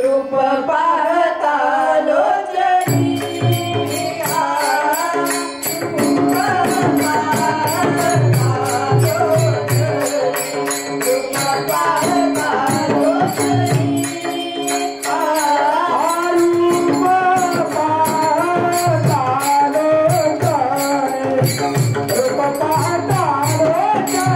रूप पाहता लोचनी रूप पाहता लोचनी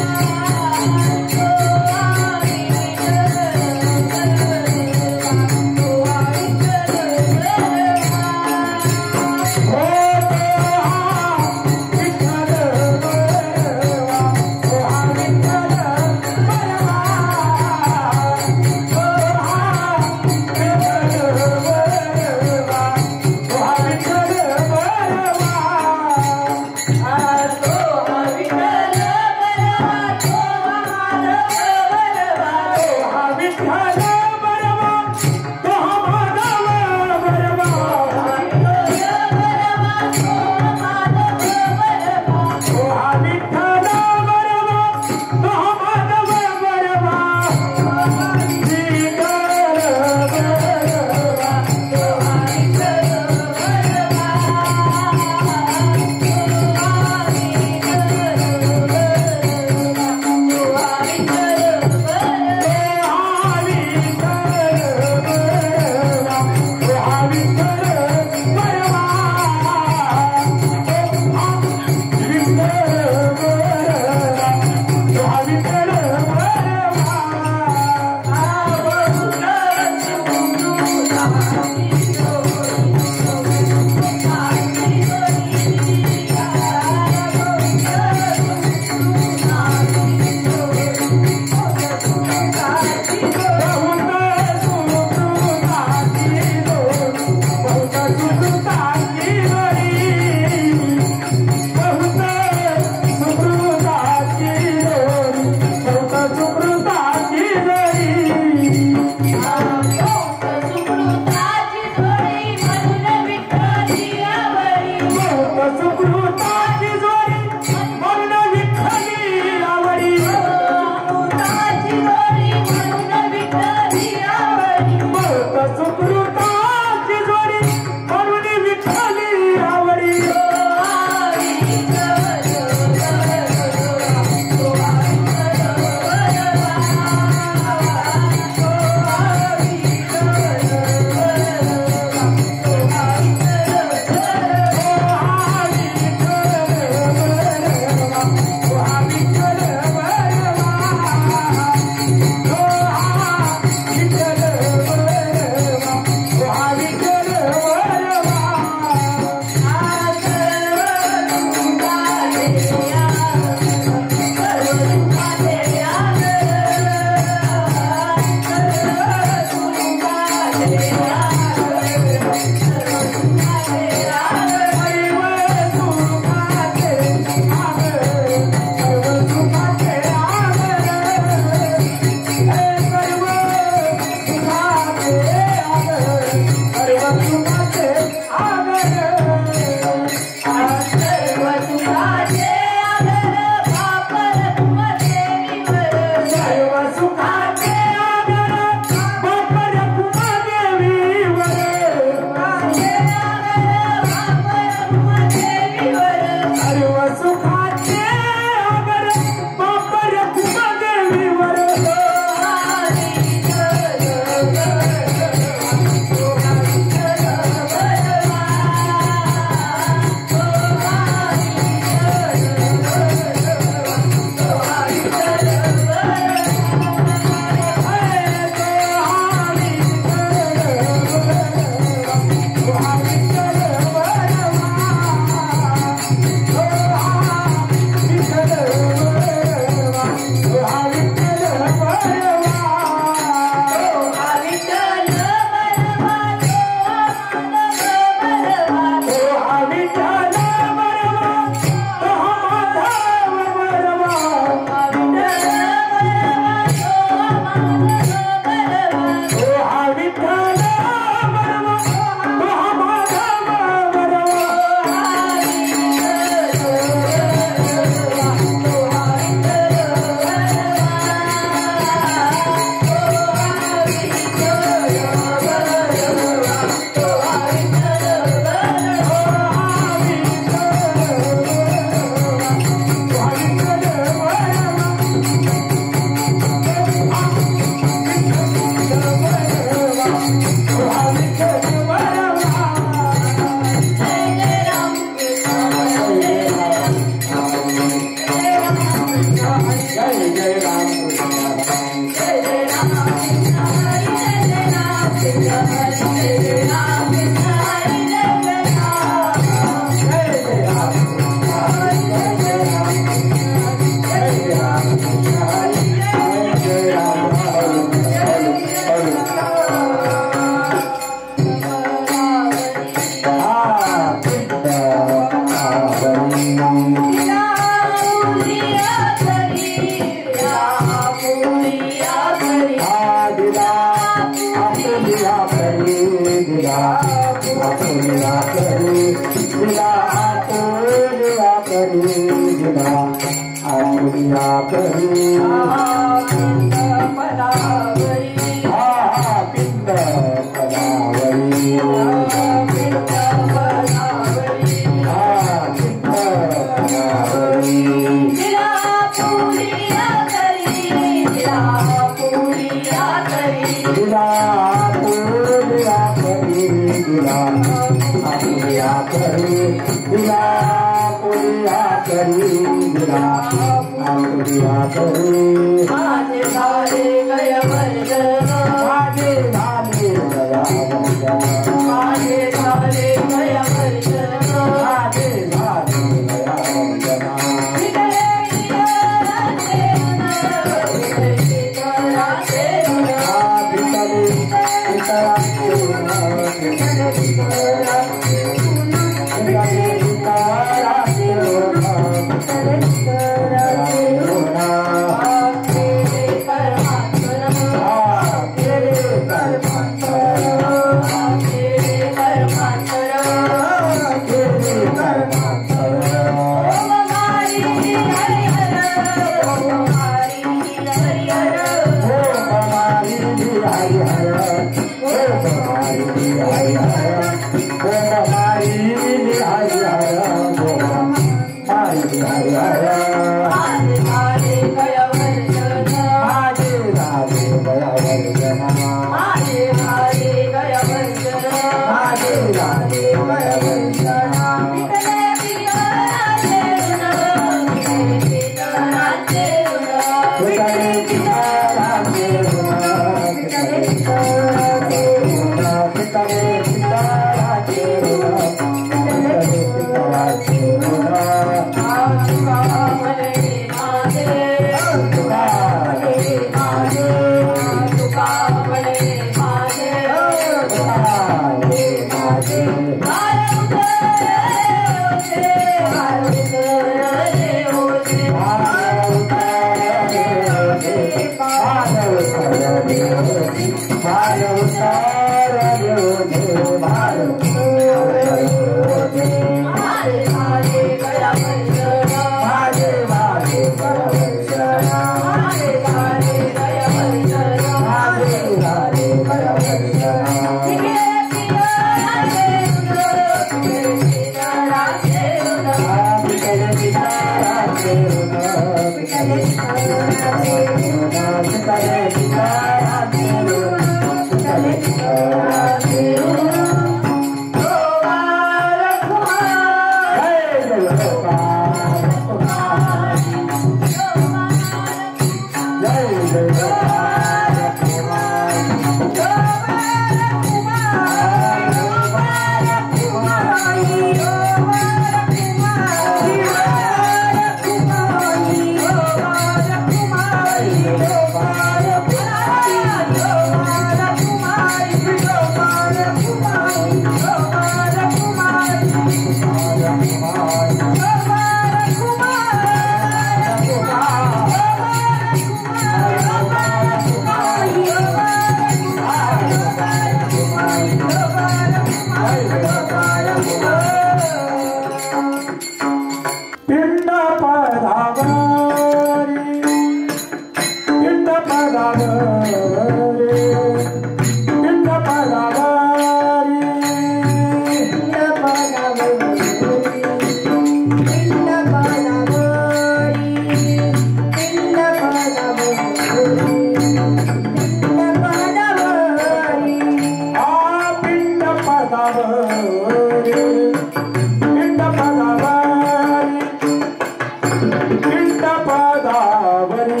पिंड पदावरी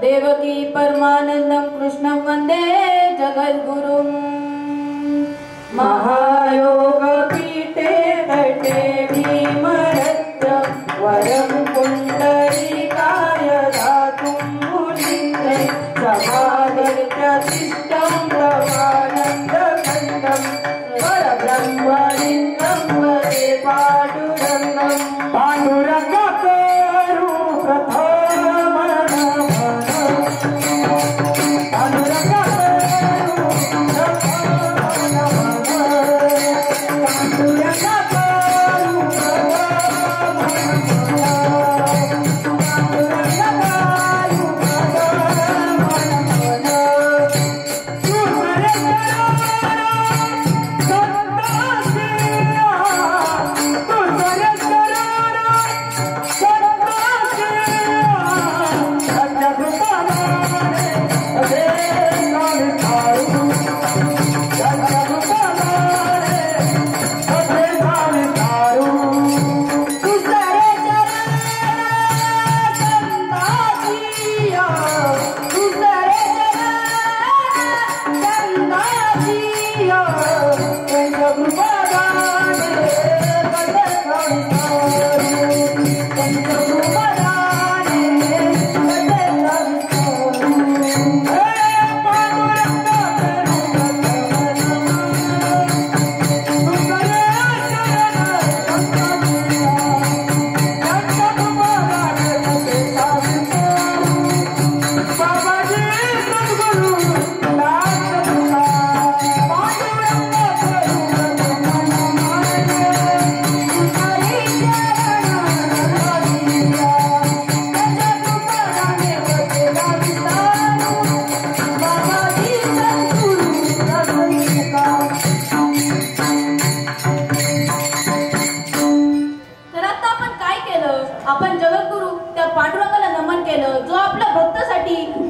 देवकी परमानंदं कृष्णं वंदे जगद्गुरुं महायोगपीठे तटे भीमरत्र वरं पुण्डरीकाय दातुं मुनीन्द्रे समाधिप्रतिष्ठं प्रमानन्दखण्डं परब्रह्मलिङ्गं वदे पाण्डुरङ्गं पाण्डुरङ्गपेरु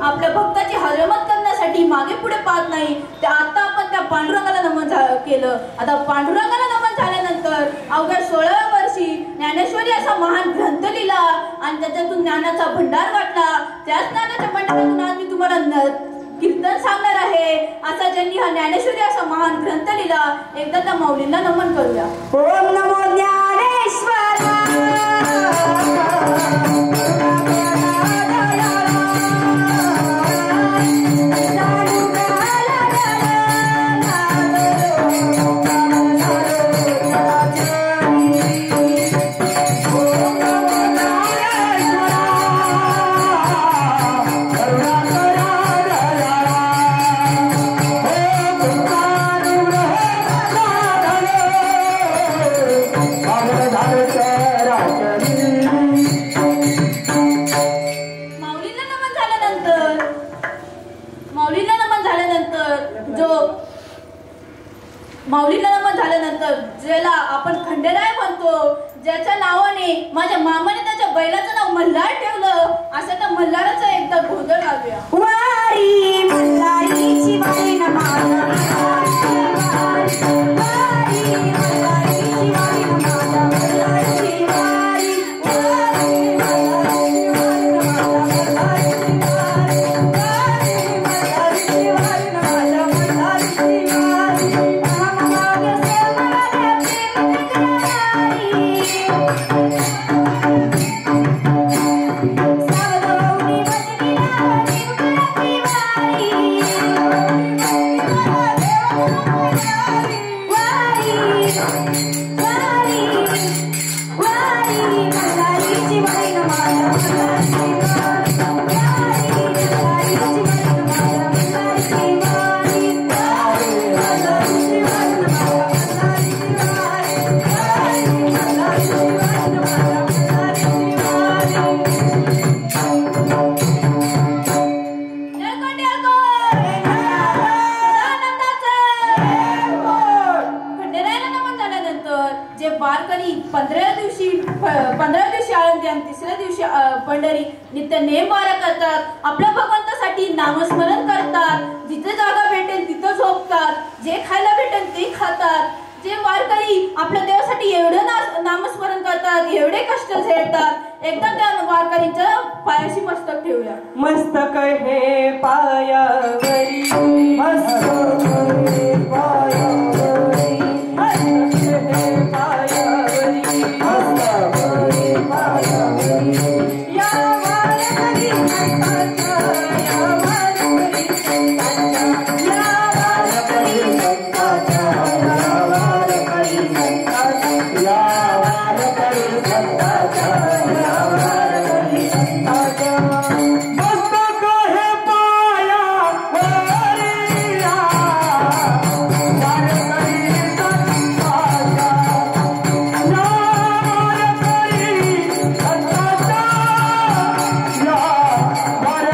आपल्या भक्ताची हजरमत करण्यासाठी मागे पुढे पाहत नाही. ते आता आपण त्या पांडुरंगाला नमन केलं. आता पांडुरंगाला नमन झाल्यानंतर अवघ्या 16व्या वर्षी ज्ञानेश्वरी असा महान ग्रंथ लिहिला आणि त्याच्यातून ज्ञानाचा भंडार वाटला. त्याच ज्ञानाच्या भंडारातून आज मी तुम्हाला कीर्तन सांगणार आहे. असा ज्यांनी हा ज्ञानेश्वरी असा महान ग्रंथ लिहिला, एकदा त्या माऊलींना नमन करूया. ओम नमो ज्ञानेश्वरा. माऊलीला नमन झाल्यानंतर ज्याला आपण खंडेराय म्हणतो, ज्याच्या नावाने माझ्या मामाने त्याच्या बैलाचं नाव मल्हार ठेवलं, असं त्या मल्हाराचं एकदा गोंधळ घालूया. वारी मल्हारीची वारी न माझा आणि तिसऱ्या दिवशी पंढरी नित्य नेमवारा करतात. आपल्या भगवंतासाठी नामस्मरण करतात. जिथे जागा भेटेल तिथं झोपतात. जे खायला भेटेल ते खातात. जे वारकरी आपल्या देवासाठी एवढं नामस्मरण करतात, एवढे कष्ट झेलतात. एकदा त्या वारकरीच्या पायाशी मस्तक ठेवूया. मस्तक हे पायावरी, मस्तक हे पायावरी, मस्तक हे पायावरी, मस्तक हे पायावरी. या वारकरी संतांच्या, या वारकरी संतांच्या, या वारकरी संतांच्या, या वारकरी संतांच्या, या वारकरी संतांच्या, या वारकरी संतांच्या. मस्तक हे पायावरी, या वारकरी संतांच्या, या वारकरी संतांच्या, या वारकरी संतांच्या.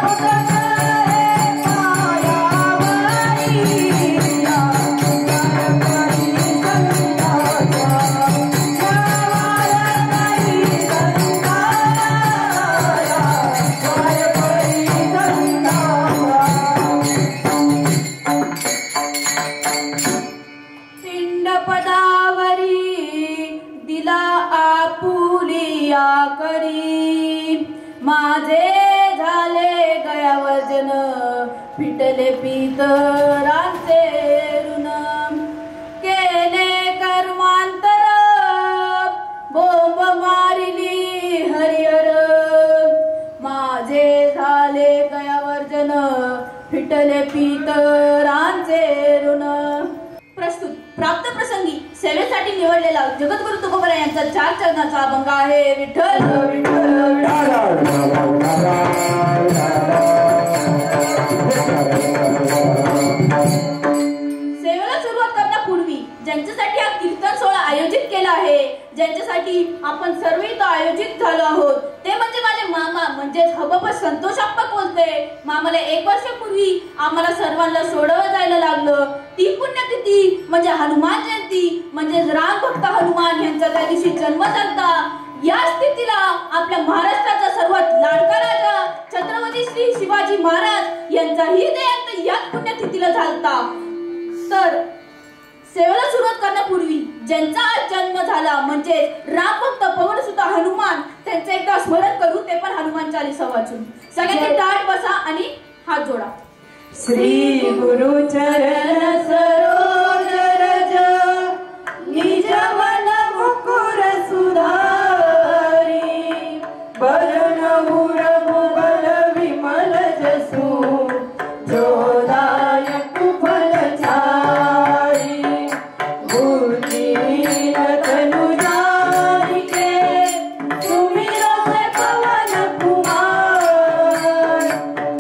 मस्तक हे पायावरी, या वारकरी संतांच्या, या वारकरी पिंड पदावरी दिला आपुलिया करी. माझे झाले गयावजन पिटले पितरांचे ऋण. केले कर्मांतर बोंब मारिली हरिहर. माझे झाले गयावर्जन फिटले पितरांचे ऋण. प्रस्तुत प्राप्त प्रसंगी सेवेसाठी निवडलेला जगद्गुरु तुकोबरा यांचा 4 चरणाचा अभंग आहे. विठ्ठल विठ्ठल. सेवेला सुरुवात करण्यापूर्वी ज्यांच्यासाठी हा कीर्तन सोहळा आयोजित केला आहे, ज्यांच्यासाठी आपण सर्व इथं आयोजित झालो आहोत, ते म्हणजे माझे मामा म्हणजेच हबप संतोष आप्पा बोलते. मामाला 1 वर्षापूर्वी आम्हाला सर्वांना सोडवं जायला लागलं. ती पुण्यतिथी म्हणजे हनुमान जयंती, म्हणजेच राम भक्त हनुमान यांचा त्या दिवशी जन्म झाला. या स्थितीला आपल्या महाराष्ट्राचा सर्वात लाडका राजा छत्रपती श्री शिवाजी महाराज यांचाही जयंती याच पुण्यतिथीला झालता. तर सेवेला सुरुवात करण्यापूर्वी ज्यांचा आज जन्म झाला म्हणजे राम भक्त पवनसुत हनुमान, त्यांचं एकदा स्मरण करू, ते पण हनुमान चालीसा वाचून. सगळ्यांनी ताठ बसा आणि हात जोडा. श्री गुरु चरण सरोज रज निज मन मुकुर सुधारी. बरण मुरमुगल विमल जसु जोदायक फल छाई. बुद्धिहीन तनु जानिके सुमिरत पवन कुमार.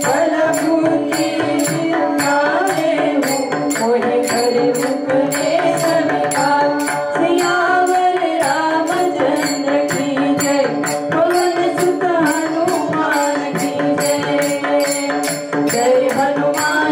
बल बुद्धि विद्या देहु मोहि करे उपदेश विकार. सियावर रामचंद्र की जय, पवन सुत हनुमान की जय. जय हनुमान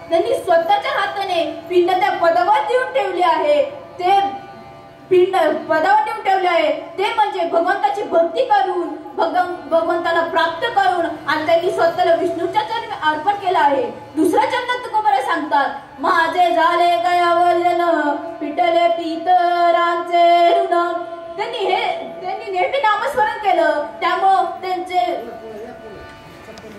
त्यांनी स्वतःच्या हाताने पिंड त्या पदावर देऊन ठेवले आहे. ते पिंड पदावर देऊन ठेवले आहे ते म्हणजे भगवंताची भक्ती करून भगवंताला प्राप्त करून आणि त्यांनी स्वतःला विष्णूच्या चरणी अर्पण केलं आहे. दुसऱ्या चरणात तुकोबाराय सांगतात, माझे झाले गयावर्जन पिटले पितरांचे ऋण. त्यांनी नेहमी नामस्मरण केलं, त्यामुळं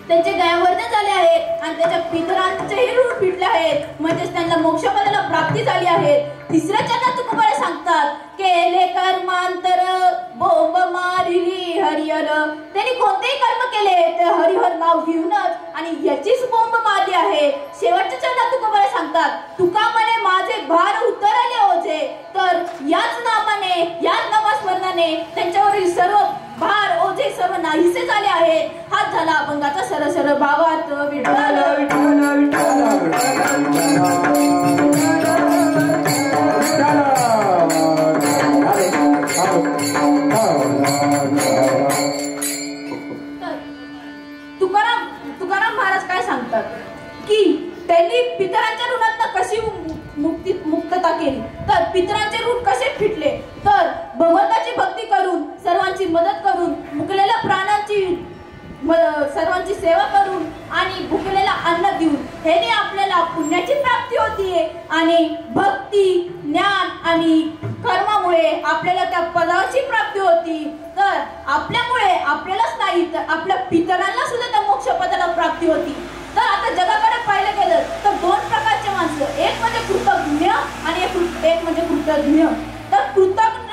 त्यांचे गयावर्जन झाले आहे आणि त्याच्या पितरांचेही ऋण फिटले आहेत, म्हणजेच त्यांना मोक्षपदाला प्राप्ती झाली आहे. तिसऱ्या चरणात तुकोबाराय सांगतात, केले कर्मांतर बोंब मारिली हरिहर. त्यांनी कोणतेही कर्म केले ते हरिहर नाव घेऊनच आणि याचीच बोंब मारली आहे. शेवटच्या चरणात तुकोबाराय सांगतात, तुका म्हणे माझे भार उतरले ओझे. तर याच नामाने याच नामस्मरणाने त्यांच्यावरील सर्व भार ओझे सर्व नाहीसे झाले आहेत. हाच झाला अभंगाचा सरसर भावार्थ. विठ्ठल विठ्ठल तुकाराम महाराज काय सांगतात की त्यांनी पितरांच्या ऋणात कशी मुक्तता केली. तर पितरांचे ऋण कसे फिटले, तर भगवंताची भक्ती करून सर्वांची मदत करून मुकलेल्या प्राणांची सर्वांची सेवा करून आणि भुकलेला अन्न देऊन ह्याने आपल्याला पुण्याची प्राप्ती होतीये. आणि भक्ती ज्ञान आणि कर्मामुळे आपल्याला त्या पदाची प्राप्ती होती. तर आपल्यामुळे आपल्यालाच नाही तर आपल्या पितरांना सुद्धा त्या मोक्ष पदाला प्राप्ती होती. तर आता जगाकडे पाहिलं गेलं तर दोन प्रकारचे माणसं, एक म्हणजे कृतज्ञ आणि एक म्हणजे कृतज्ञ. तर कृतज्ञ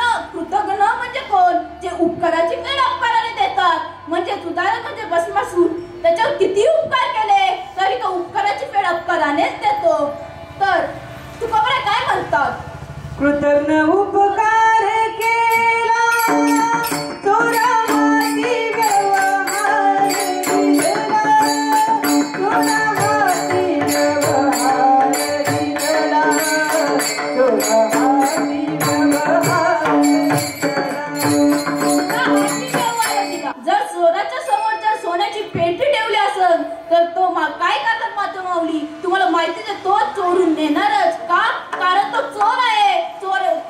म्हणजे कोण, जे उपकाराची फेड उपकाराने देतात. म्हणजे उदाहरण म्हणजे भस्मासूर, त्याच्यावर किती उपकार केले तरी तो उपकाराची फेड उपकारानेच देतो. तर तुकोबाराय काय म्हणतात, कृतज्ञ उपकार केला चोरामाती व्यवहार दिला, चोरामाती व्यवहार दिला, चोरामाती जर चोराच्या समोर जर सोन्याची पेटी ठेवली असेल तर तो काय करतात माता माऊली, तुम्हाला माहितीच आहे, तो चोरून नेणारच. का, कारण तो चोर आहे.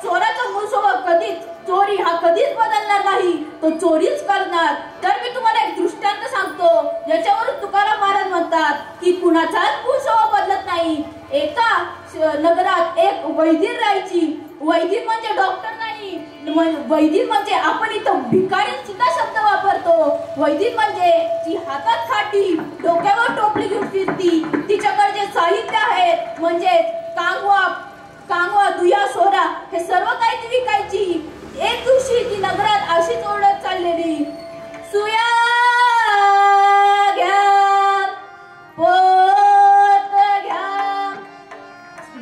चोराचा मूळ स्वभाव कधीच चोरी हा कधीच बदलणार नाही, तो चोरीच करणार. तर मी तुम्हाला एक दृष्टांत सांगतो ज्याच्यावरून तुकाराम महाराज म्हणतात की कुणाचाच मूळ स्वभाव बदलत नाही. एका नगरात एक वैद्य राहायची. वैदिक म्हणजे डॉक्टर नाही, वैदिक म्हणजे आपण इथं भिकारी सुद्धा शब्द वापरतो. वैदिक म्हणजे जी हातात खाटी डोक्यावर टोपली घेऊन फिरती, तिच्याकडे जे साहित्य आहे म्हणजे कांगवा दुया सोरा हे सर्व काही ती विकायची. एक दिवशी ती नगरात अशीच ओढत चाललेली. सुया घ्या पोत घ्या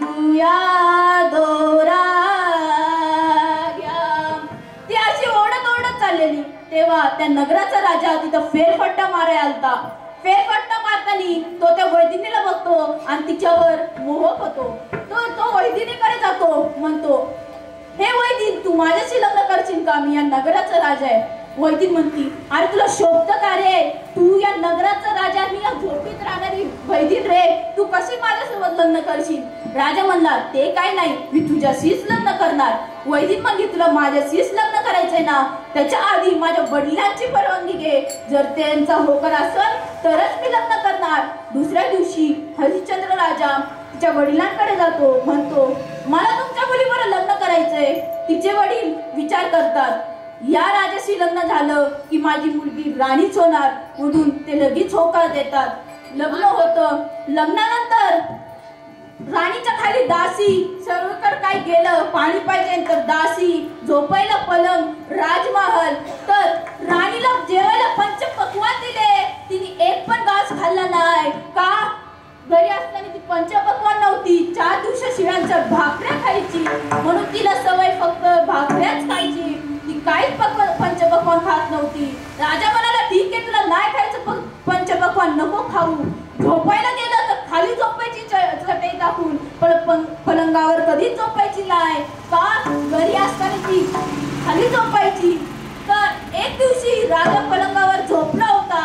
दुया दोरा घ्या. ती अशी ओढत ओढत चाललेली. तेव्हा त्या नगराचा राजा तिथं फेरफटका मारायला आलता. फेरफटका मारताना तो त्या वैदिनीला बघतो आणि तिच्यावर मोहक होतो. तो वैदिनीकडे जातो, म्हणतो, हे वैदिन, तू माझ्याशी लग्न करशील का? मी या नगराचा राजा आहे. वैदिन म्हणती, अरे तुला शोभत का रे? तू या नगराचा राजा, मी या झोपीत राहणारी वैदिन रे. तू कशी माझ्यासोबत लग्न करशील? राजा म्हणला, ते काय नाही, मी तुझ्याशीच लग्न करणार. वैदिन म्हणली, तुला माझ्याशीच लग्न करायचंय ना? त्याच्या आधी माझ्या वडिलांची परवानगी घे. जर त्यांचा होकार असेल तरच मी लग्न करणार. दुसऱ्या दिवशी हरिश्चंद्र राजा तिच्या वडिलांकडे जातो, म्हणतो, मला तुमच्या मुलीबरोबर लग्न करायचंय. तिचे वडील विचार करतात, या राजाशी लग्न झालं की माझी मुलगी राणीच होणार, म्हणून ते लगेच होकार देतात. लग्न होतं. लग्नानंतर राणीच्या खाली दासी, सर्वकडे काय गेलं, पाणी पाहिजे तर दासी, झोपायला पलंग, राजमहाल. तर राणीला जेवायला पंचपक्वान्न दिले, तिने एक पण घास खाल्ला नाही. का? घरी असताना ती पंचपक्वान्न नव्हती, 4 दिवसाशिवाय भाकऱ्या खायची, म्हणून तिला सवय फक्त भाकऱ्याच खायची. ती काहीच पंचपक्वान्न खात नव्हती. राजा म्हणाला, ठीक आहे, तुला नाही खायचं पंचपक्वान्न, नको खाऊ. झोपायला गेलं तर खाली झोपायची चटई टाकून, पण पलंगावर कधीच झोपायची नाही. का? घरी असताना ती खाली झोपायची. तर एक दिवशी राजा पलंगावर झोपला होता.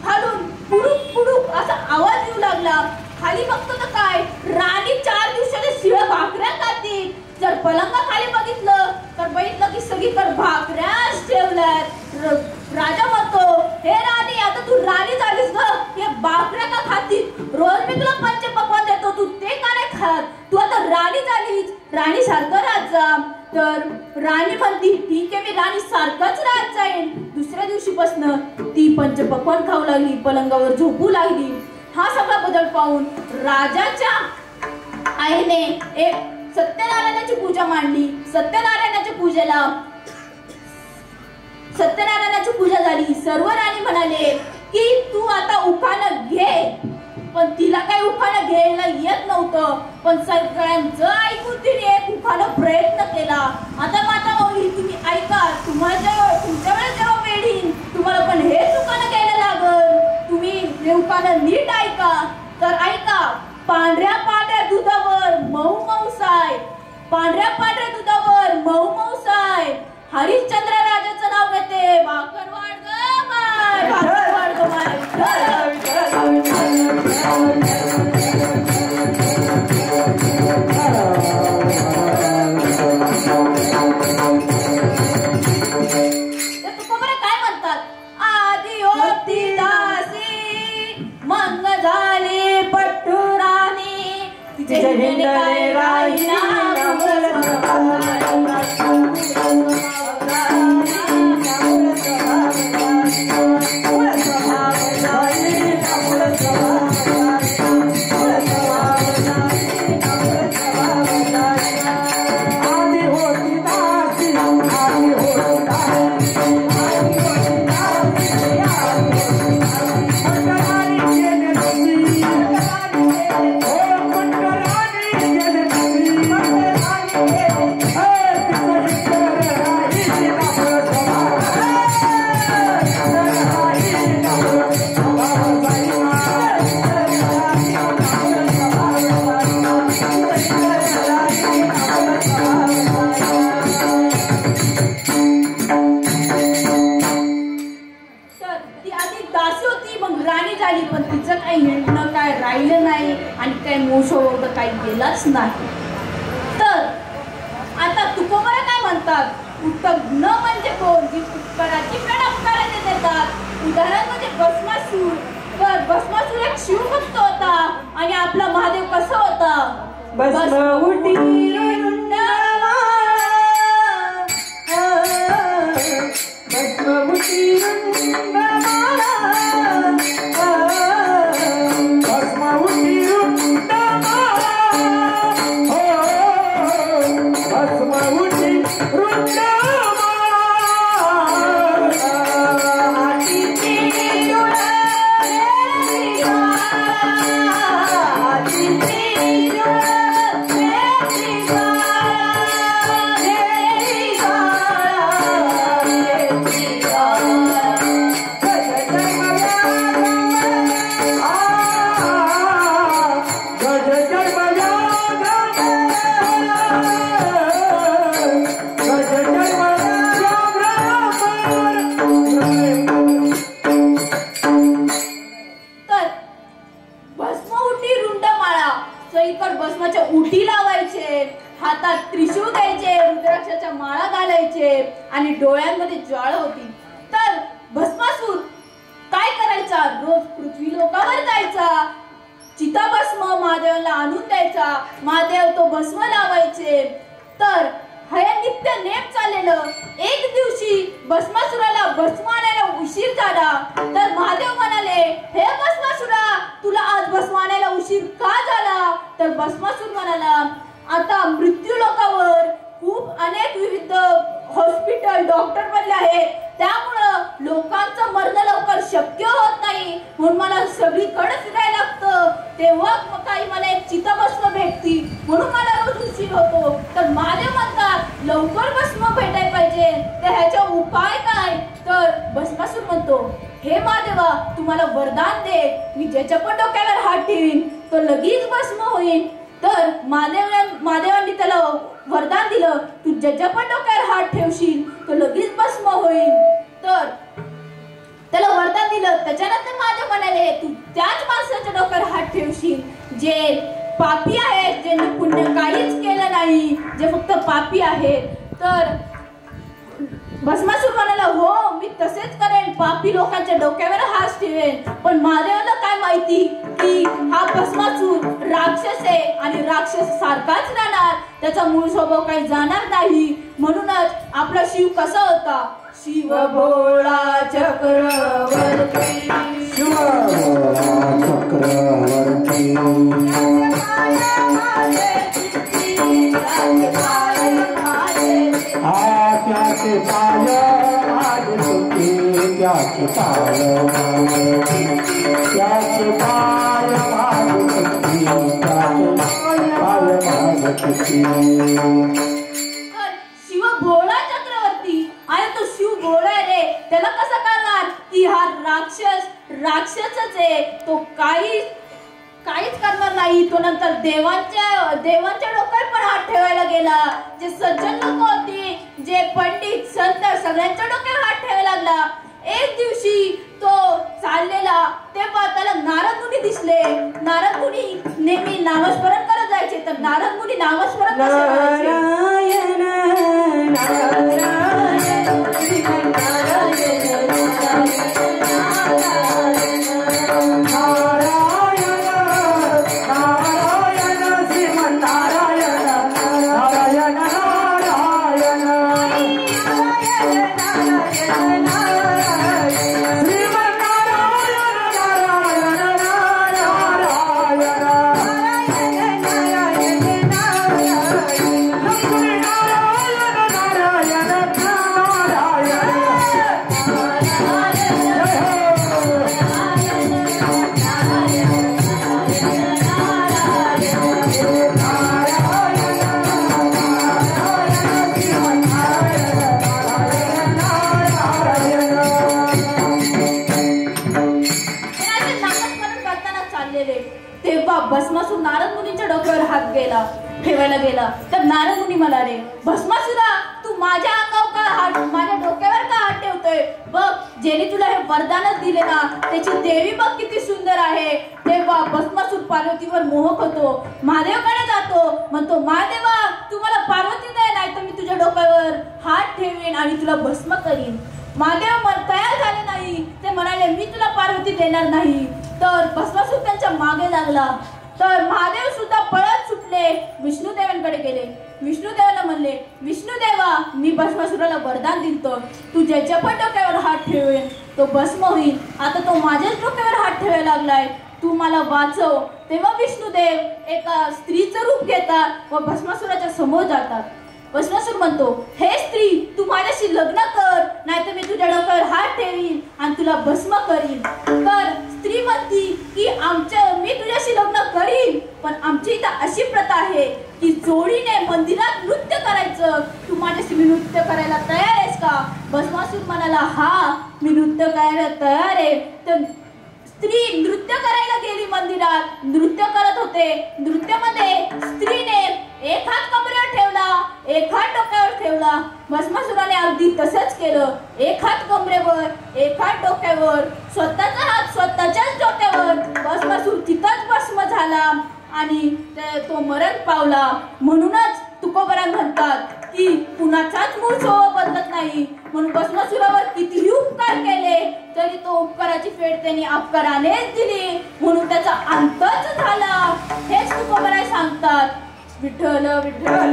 खालून पुडुक पुडुक असा आवाज येऊ लागला. खाली बघतो तर काय, राणी 4 दिवसाने शिळ भाकऱ्या खाती. जर पलंगाखाली बघितलं तर बघितलं की सगळीकडे भाकऱ्याच ठेवल्यात. राजा म्हणतो, हे राणी, आता तू राणी झालीस ग, हे भाकऱ्या का खाती? रोज मी तुला पंचपक्वान्न देतो, तू ते का नाही खात? तू आता राणी झालीस, राणी सारखं राहत जा. तर राणी म्हणती, ठीक आहे, मी राणी सारखंच राहत जाईन. दुसऱ्या दिवशीपासून ती पंचपक्वान्न खाऊ लागली, पलंगावर झोपू लागली. हा सगळा बदल पाहून राजाच्या आईने एक सत्यनारायणाची पूजा मांडली. सत्यनारायणाची पूजा झाली. सर्व राणी म्हणाले की तू आता उखाणं घे. पण तिला काही उखाणं घ्यायला येत नव्हतं. पण सगळ्यांचं ऐकून तिने एक उखाणं प्रयत्न केला. आता माता माऊली, तुम्ही ऐका, तुमच्या वेळेस जेव्हा वेळीन तुम्हाला पण हेच उखाणं घ्यायला लागल. तुम्ही हे उखाणं नीट ऐका. तर ऐका, पांढऱ्या पांढऱ्या दुधावर मऊ मऊ साय, पांढऱ्या पांढऱ्या दुधावर मऊ मऊ साय. हरिश्चंद्र राजाचं नाव घेते, भाकर वाढ ग माय, भाकर वाढ ग माय. तुकोबरे काय म्हणतात, आधी होती दासी, मंग झाली पट्टू राणी, तिचे हिंडले राहिना काही गेलाच नाही. तर आता तुकोबरे काय म्हणतात, उत्तम म्हणजे कोण, जी उपकाराची फेड अपकाराने देतात. उदाहरण म्हणजे भस्मासूर. तर भस्मासूर एक शिवभक्त होता आणि आपला महादेव कसा होता, भस्मउटी लागायचे आणि डोळ्यांमध्ये ज्वाळ होती. तर भस्मासूर काय करायचा? रोज पृथ्वी लोकावर जायचा, चिताभस्म महादेवाला आणून द्यायचा, महादेव तो भस्म लावायचे. तर हे नित्य नेम चाललेलं. एक दिवशी भस्मासुराला भस्म आणायला उशीर झाला. तर महादेव म्हणाले, हे भस्मासुरा, तुला आज भस्म आणायला उशीर का झाला? तर भस्मासूर म्हणाला, आता मृत्यू लोकावर खूप अनेक विविध हॉस्पिटल डॉक्टर बनले आहेत, त्यामुळं लोकांचं मरण लवकर शक्य होत नाही, म्हणून मला सगळीकडे फिरायला लागतं. तेव्हा काही मला एक चिताभस्म भेटती, म्हणून मला रोज उशीर होतो. तर महादेव म्हणतात, लवकर भस्म भेटायला पाहिजे, तर ह्याचा उपाय काय? तर भस्मासूर म्हणतो, हे महादेवा, तुम्हाला वरदान दे, मी ज्याच्या पण डोक्यावर हात ठेवीन तो लगेच भस्म होईल. तर महादेवांनी त्याला वरदान दिलं, तू ज्याच्या पण डोक्यावर हात ठेवशील तो लगेच भस्म होईल. तर त्याला वरदान दिलं. त्याच्यानंतर महादेव म्हणाले, तू त्याच माणसाच्या डोक्यावर हात ठेवशील जे पापी आहेत, ज्यांनी पुण्य काहीच केलं नाही, जे फक्त पापी आहेत. तर भस्मासूर म्हणाला, हो मी तसेच करेन, पापी लोकांच्या डोक्यावर हात ठेवेन. पण महादेवाला काय माहिती की हा भस्मासूर राक्षस आहे आणि राक्षस सारखाच राहणार, त्याचा मूळ स्वभाव काही जाणार नाही. म्हणूनच आपला शिव कसा होता? शिव भोळा चक्रवर्ती, शिव भोळा चक्रवर्ती, त्याचे पाय माझे सुखी, त्याचे पाय माझे सुखी, त्याचे पाय माझे सुखी, त्याचे पाय माझे सुखी. शिव भोळा चक्रवर्ती आणि तो शिव भोळा रे, त्याला कसं कळणार की हा राक्षसच आहे, तो काहीच करणार नाही. तो नंतर देवांच्या डोक्यावर पण हात ठेवायला गेला. जे सज्जन लोक होती, जे पंडित संत, सगळ्यांच्या डोक्यावर हात ठेवायला लागला. एक दिवशी तो चाललेला तेव्हा त्याला नारद मुनी दिसले. नारद मुनी नेहमी नामस्मरण करत जायचे. तर नारद मुनी नामस्मरण कसे करायचे? नारायण नारायण भस्मासूर नारद मुनींच्या डोक्यावर हात ठेवायला गेला. तर नारद मुनी म्हणाले, भस्मासुरा, तू माझ्या माझ्या डोक्यावर का हात ठेवतोय? बघ, जेणे तुला हे वरदानच दिले ना, त्याची देवी बघ किती सुंदर आहे. तेव्हा भस्मासूर पार्वतीवर मोहक होतो. महादेवकडे जातो, म्हणतो, महादेवा, तू मला पार्वती दे, नाही तर मी तुझ्या डोक्यावर हात ठेवीन आणि तुला भस्म करीन. महादेव तयार झाले नाही. ते म्हणाले, मी तुला पार्वती देणार नाही. तर भस्मासूर त्यांच्या मागे लागला. तर महादेव सुद्धा पळत सुटले, विष्णुदेवांकडे गेले. विष्णुदेवाला म्हणले, विष्णुदेवा, मी भस्मासुराला वरदान दिलतो, तू ज्याच्या पण डोक्यावर हात ठेवेल तो भस्म होईल. आता तो माझ्याच डोक्यावर हात ठेवायला लागलाय, तू मला वाचव. तेव्हा विष्णुदेव एका स्त्रीचं रूप घेतात व भस्मासुराच्या समोर जातात. भस्मासूर म्हणतो, हे स्त्री, तू माझ्याशी लग्न कर, नाहीतर मी तुझ्या डोक्यावर हात ठेवीन आणि तुला भस्म करीन. तर स्त्री म्हणती की मी तुझ्याशी लग्न करीन, पण आमची इथं अशी प्रथा आहे की जोडीने मंदिरात नृत्य करायचं. तू माझ्याशी नृत्य करायला तयार आहेस का? भस्मासूर म्हणाला, हा, मी नृत्य करायला तयार आहे. तर स्त्री नृत्य करायला गेली मंदिरात. नृत्य करत होते. नृत्यामध्ये स्त्रीने एक हात कमरेवर ठेवला, एक हात डोक्यावर ठेवला. भस्मासुराने अगदी तसंच केलं. एक हात कमरेवर, एक हात डोक्यावर, स्वतःचा हात स्वतःच्याच डोक्यावर. भस्मासूर तिथंच भस्म झाला आणि तो मरण पावला. म्हणूनच तुकोबरा म्हणतात, की कुणाचाच मूळ स्वभाव बदलत नाही. म्हणून भस्मासुरावर कितीही उपकार केले तरी तो उपकाराची फेड त्यांनी अपकारानेच दिली. म्हणून त्याचा अंतच झाला. हेच तुकोबराय सांगतात. विठ्ठल विठ्ठल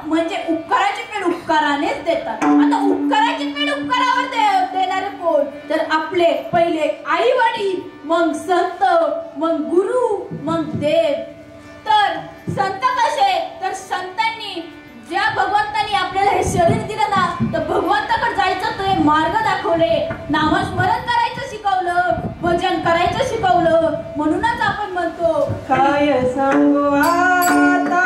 म्हणजे उपकाराची फेड उपकारानेच देतात. आता उपकाराची फेड उपकारावर देणारे कोण? तर आपले पहिले आई वडील, मग संत, मग गुरु, मग देव. तर संत कसे? तर संतांनी ज्या भगवंतांनी आपल्याला हे शरीर दिलं ना, तर भगवंताकडे जायचं ते मार्ग दाखवले. नामस्मरण करायचं शिकवलं, भजन करायचं शिकवलं. म्हणूनच आपण म्हणतो काय सांगू आता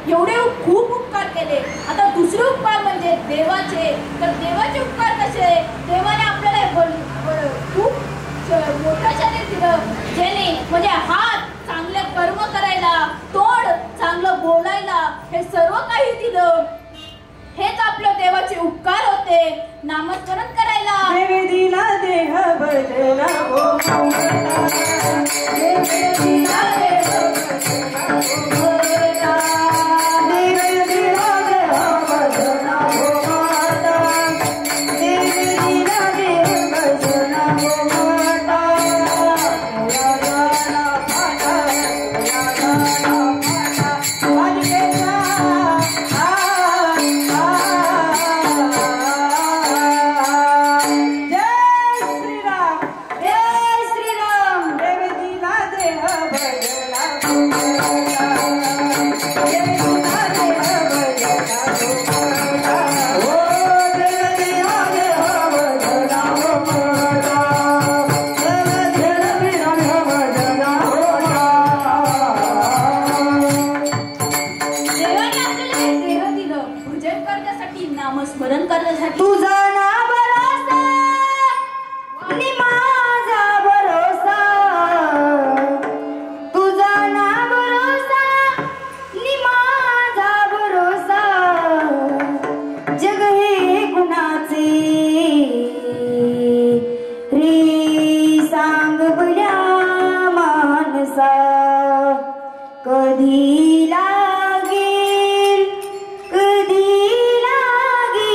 एवढे खूप उपकार केले. आता दुसरे उपकार म्हणजे देवाचे. तर देवाचे उपकार कसे? देवाने आपल्याला खूप मोठं शरीर दिलं, ज्याने म्हणजे हात चांगले कर्म करायला, तोंड चांगलं बोलायला, हे सर्व काही दिलं. हेच आपल्या देवाचे उपकार होते. नामस्मरण करायला देव दिला देह भजना हो देव दिला देह भजना हो देव दिला देह भजना हो माता देव दिला देह भजना हो माता या गाना फाटा या गाना फाटा वाजवेचा नामस्मरण करण्यासाठी. तुझा ना भरोसा नि माझा भरोसा तुझा ना भरोसा नि माझा भरोसा जग हे कुणाचे रे सांग बड्या मानसा कधी लागेल, कधी लागेल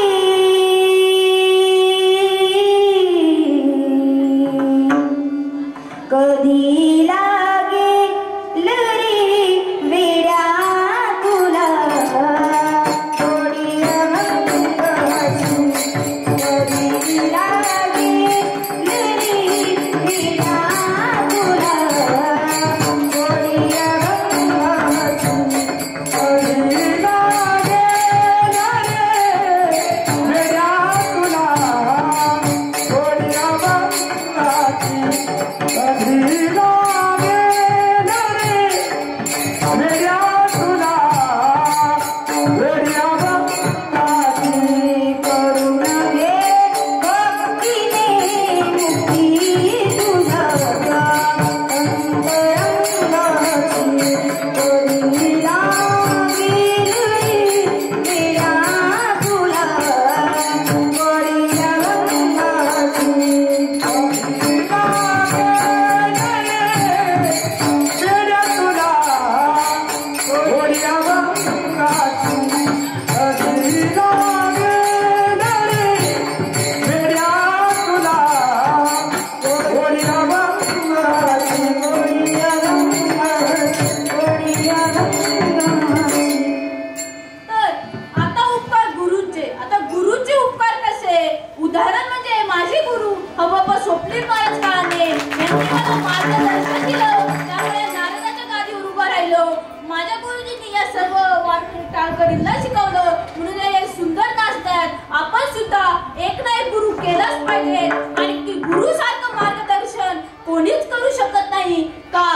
सुंदर शिकवलं म्हणून हे सुंदर नाचतात. आपण सुद्धा एक ना एक गुरु केलाच पाहिजे आणि की गुरु सारखं मार्गदर्शन कोणीच करू शकत नाही का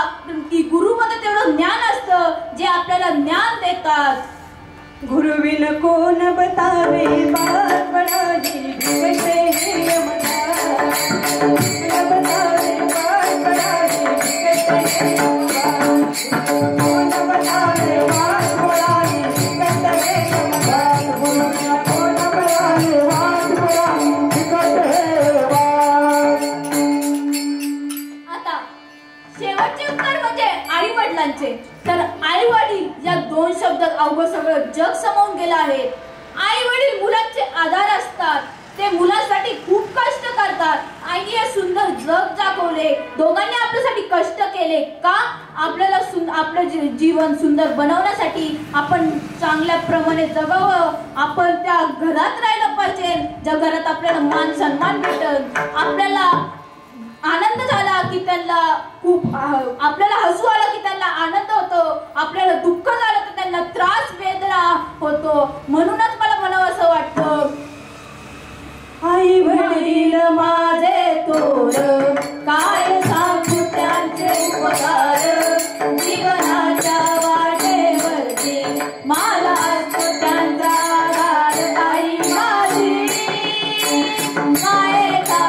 की गुरुमध्ये तेवढं ज्ञान असतं जे आपल्याला ज्ञान देतात. गुरुविन कोण बतावे बात बडाली बिगड़ते हैं यमदार. बतावे बात बडाली बिगड़ते हैं यमदार. कोण बतावे बात बडाली बिगड़ते हैं यमदार. गुरुविन कोण बतावे बात बडाली बिगड़ते हैं यमदार. आता शेवटचे उत्तर म्हणजे आई वडिलांचे. तर आई वडील या दोन शब्दात अवघं सगळं जग समावून गेलं आहे. आई वडील मुलांचे आधार असतात. ते मुलांसाठी खूप कष्ट करतात. आईने हे सुंदर जग दाखवले. दोघांनी आपल्यासाठी कष्ट केले का आपल्याला आपलं जीवन सुंदर बनवण्यासाठी. आपण चांगल्या प्रमाणे जगावं. आपण त्या घरात राहिलं पाहिजे ज्या घरात आपल्याला मान सन्मान भेटत. आपल्याला आनंद झाला की त्यांना खूप आपल्याला हसू आलं की त्यांना आनंद होतो. आपल्याला दुःख झालं तर त्यांना त्रास वेदना होतो. म्हणूनच मला म्हणावं असं वाटतं आई वडील माझे थोर काय सांगू त्यांचे उपकार. जीवनाच्या वाटेवरती मला त्यांचा आधार. आई माझी मायेचा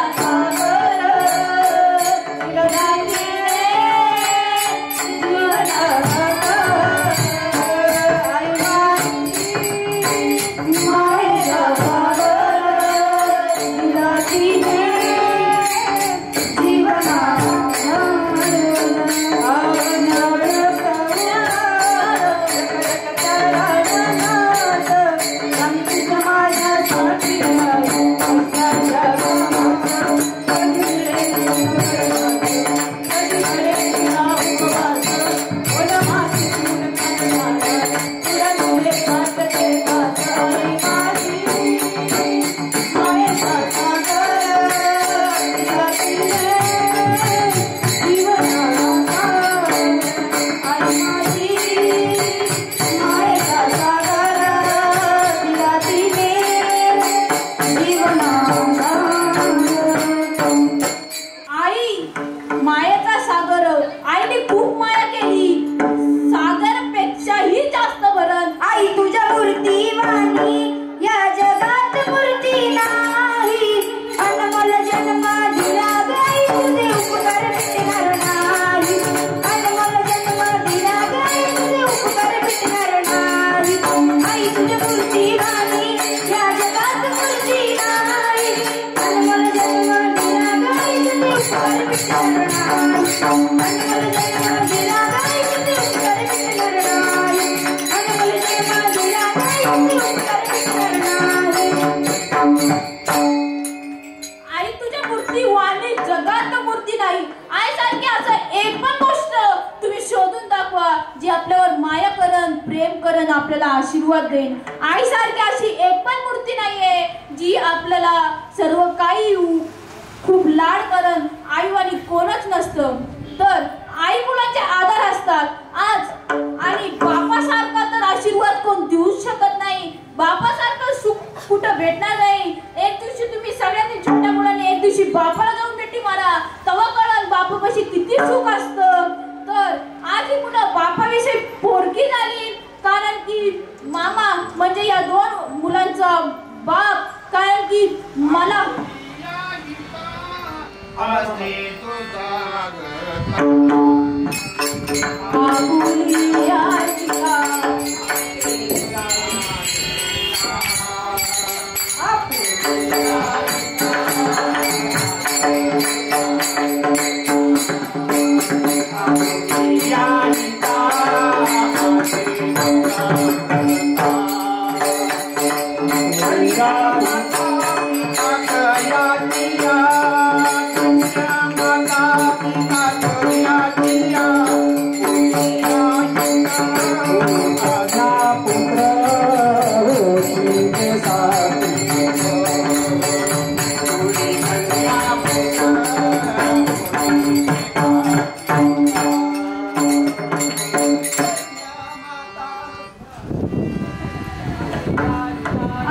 आपल्याला आशीर्वाद देईन. आई सारखी अशी एक पण मूर्ती नाहीये जी आपल्याला सर्व काही खूप लाड करन. आईवानी कोणच नसतं. तर आई मुलांचे आधार असतात आज. आणि बापासारखा तर आशीर्वाद कोण देऊच शकत नाही. बापासारखं सुख कुठं भेटणार नाही. एक दिवशी तुम्ही सगळ्यांनी छोट्या मुलांनी एक दिवशी बापाला जाऊन भेटी मारा. तेव्हा कळलं बापापाशी किती सुख असतं. तर आज ही मुलं बापाविषयी पोरकी झाली कारण की मामा म्हणजे या दोन मुलांचा बाप. कारण की मला Nah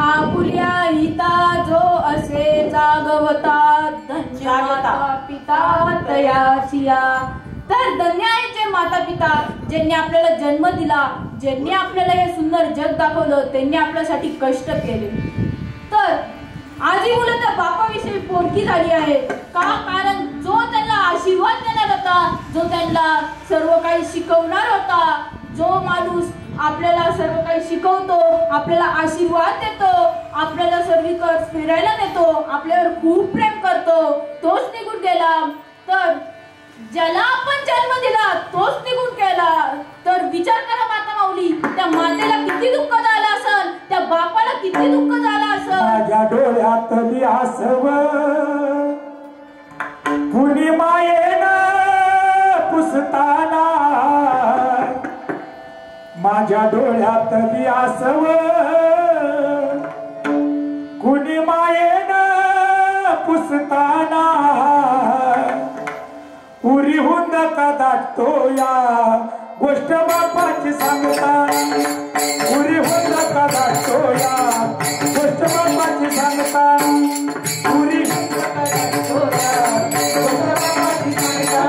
आपुल्या हिता जो असे जागवता धन्य माता पिता तयाचिया. तर धन्य आहे जे माता पिता ज्यांनी आपल्याला जन्म दिला, ज्यांनी आपल्याला हे सुंदर जग दाखवलं, त्यांनी आपल्यासाठी कष्ट केले. तर आजी मुलं त्या बापाविषयी पोरकी झाली आहे का? कारण जो त्यांना आशीर्वाद देणार होता, जो त्यांना सर्व काही शिकवणार होता, जो माणूस आपल्याला सर्व काही शिकवतो, आपल्याला आशीर्वाद देतो, आपल्याला सर्वीकडे फिरायला नेतो, आपल्यावर खूप प्रेम करतो, तोच निघून गेला. तर ज्याला आपण जन्म दिला तोच निघून गेला. तर विचार करा माता माऊली, त्या मातेला किती दुःख झालं असेल, त्या बापाला किती दुःख झालं असेल. माझ्या डोळ्यातली आसव कुणी मायेनं पुसताना, माझ्या डोळ्यातली आसव कुणी मायेनं पुसताना, उरी हुंद का दाटतो या गोष्ट बापाची सांगता, उरी हुंद का दाटतो या गोष्ट बापाची सांगता, उरी हुंद का दाटतो या गोष्ट बापाची सांगता,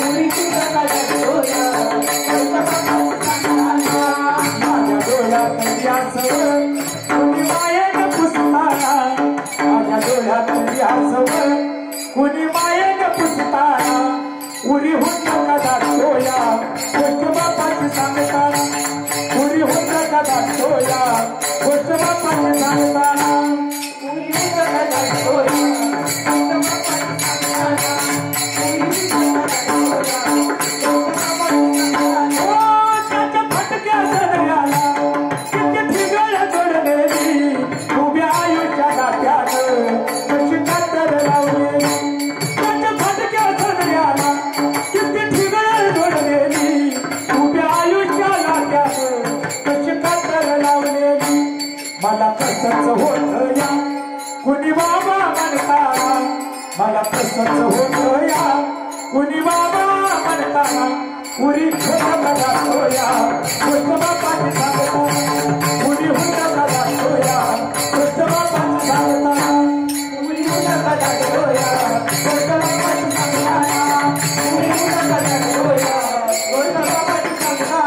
उरी हुंद का दाटतो या गोष्ट बापाची सांगता. माझ्या डोळ्यात आसव कुणी मायेनं पुसताना, माझ्या डोळ्यात आसव कुणी मायेनं पुसताना, उरी हुंद का दाटतो या गोष्ट बापाची सांगता, उरी हुंद का दाटतो या गोष्ट बापाची सांगता, उरी हुंद का दाटतो या गोष्ट बापाची सांगता, उरी हुंद का दाटतो या गोष्ट बापाची सांगता. ओ त्याच्या फटक्या सदऱ्याला किती ठिगळ जोडलेली, उभ्या आयुष्याला त्यानं कशी कातर लावली, मला कसंच होत या कुणी बाबा म्हणताना, मला कसंच होत या कुणी बाबा म्हणताना, उरी हुंद का दाटतो या गोष्ट बापाची सांगता, उरी हुंद का दाटतो या गोष्ट बापाची सांगता, उरी हुंद का दाटतो या गोष्ट बापाची सांगता, उरी हुंद का दाटतो या गोष्ट बापाची सांगता.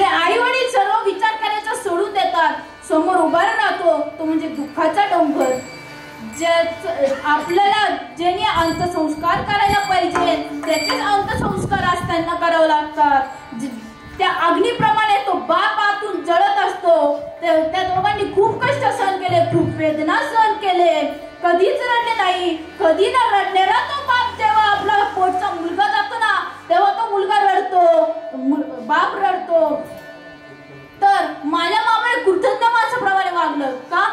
आई वडील सर्व विचार करायचा सोडून देतात, समोर उभा राहतो तो म्हणजे दुःखाचा डोंगर. आपल्याला ज्याने अंत्यसंस्कार करायला पाहिजे त्याचेच अंत्यसंस्कार असताना करावे लागतात. त्या अग्नीप्रमाणे तो बाप आतून जळत असतो. त्या दोघांनी खूप कष्ट सहन केले, खूप वेदना सहन केले, कधीच रडले नाही, कधी न रडणारा तो बाप जेव्हा आपला पोटचा मुलगा जातो ना तेव्हा तो मुलगा रडतो, बाप रडतो. तर माझ्या मामाने कृतज्ञ माणसाप्रमाणे वागलं का?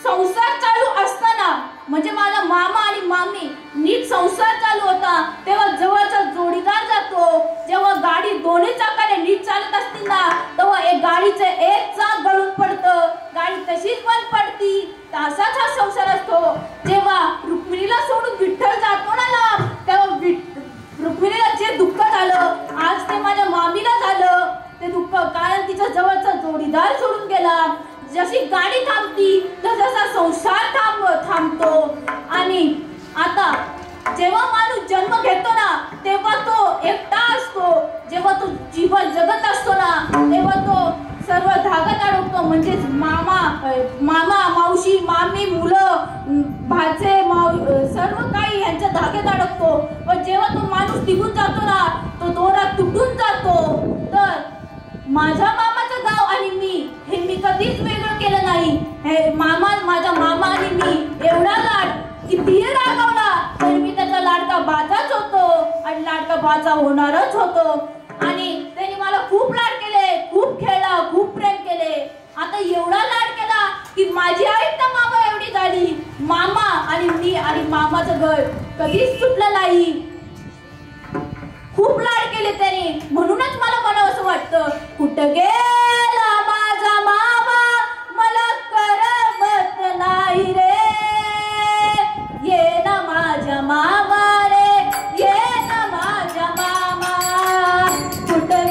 संसार चालू असताना म्हणजे माझा मामा आणि मामी नीट संसार चालू होता तेव्हा जवळचा जोडीदार जातो, जेव्हा गाडी दोन्ही चाकाने नीट चालत असतील ना तेव्हा एक गाडीचं एक चाक गळून पडतं, गाडी तशीच बंद पडती. तसाच हा संसार असतो. जेव्हा रुक्मिणीला सोडून विठ्ठल जातो ना लांब तेव्हा रुक्मिणीला जे दुःख झालं आज ते माझ्या मामीला झालं ते दुःख, कारण तिच्या जवळचा जोडीदार सोडून गेला. जशी गाडी थांबती तसा संसार थांबतो. आणि आता जेव्हा माणूस जन्म घेतो ना तेव्हा तो एकटा असतो, जेव्हा तो जीवन जगत असतो ना तेव्हा तो सर्व धागत अडकतो, म्हणजेच मामा मावशी मामी मुलं भाचे सर्व काही यांच्या धाग्यात अडकतो. पण जेव्हा तो माणूस निघून जातो ना तो दोरा तुटून जातो. तर माझ्या मामाचं गाव आणि मी हे मी कधीच वेगळं केलं नाही. हे माझा मामा आणि मी एवढा लाड कितीही रागवला तर मी त्याचा लाडका बाजाच होतो आणि लाडका बाजा होणारच होतो. आणि त्यांनी मला खूप लाड केले, खूप खेळला, खूप प्रेम केले. आता एवढा लाड केला की माझी आई तर मामा एवढी झाली. मामा आणि मी आणि मामाचं घर कधीच सुटलं नाही. खूप लाड केले त्याने, म्हणूनच मला म्हणावं असं वाटतं, कुठं गेला माझा मामा मला करमत नाही रे, ये ना माझ्या मामा रे, ये ना माझ्या मामा. कुठं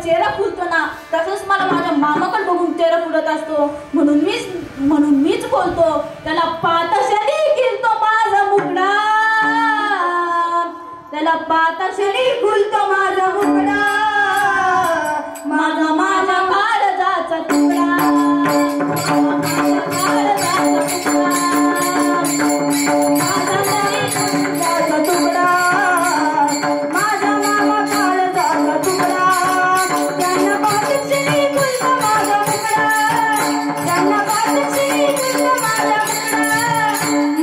चेहरा फुलतो ना तसंच मला माझ्या मामाकडे बघून चेहरा फुलत असतो. म्हणून मीच बोलतो, त्याला पातशनी किलतो माझा मुकडा, त्याला पातशनी खुलतो माझा मुकडा, माझा माझा काळजाचा तुकडा, माझा काळजाचा तुकडा, माझा काळजाचा तुकडा, माझा मामा काळजाचा तुकडा, त्यांना पातशनी खुलतो माझा मुकडा, त्यांना पातशनी खुलतो माझा मुकडा,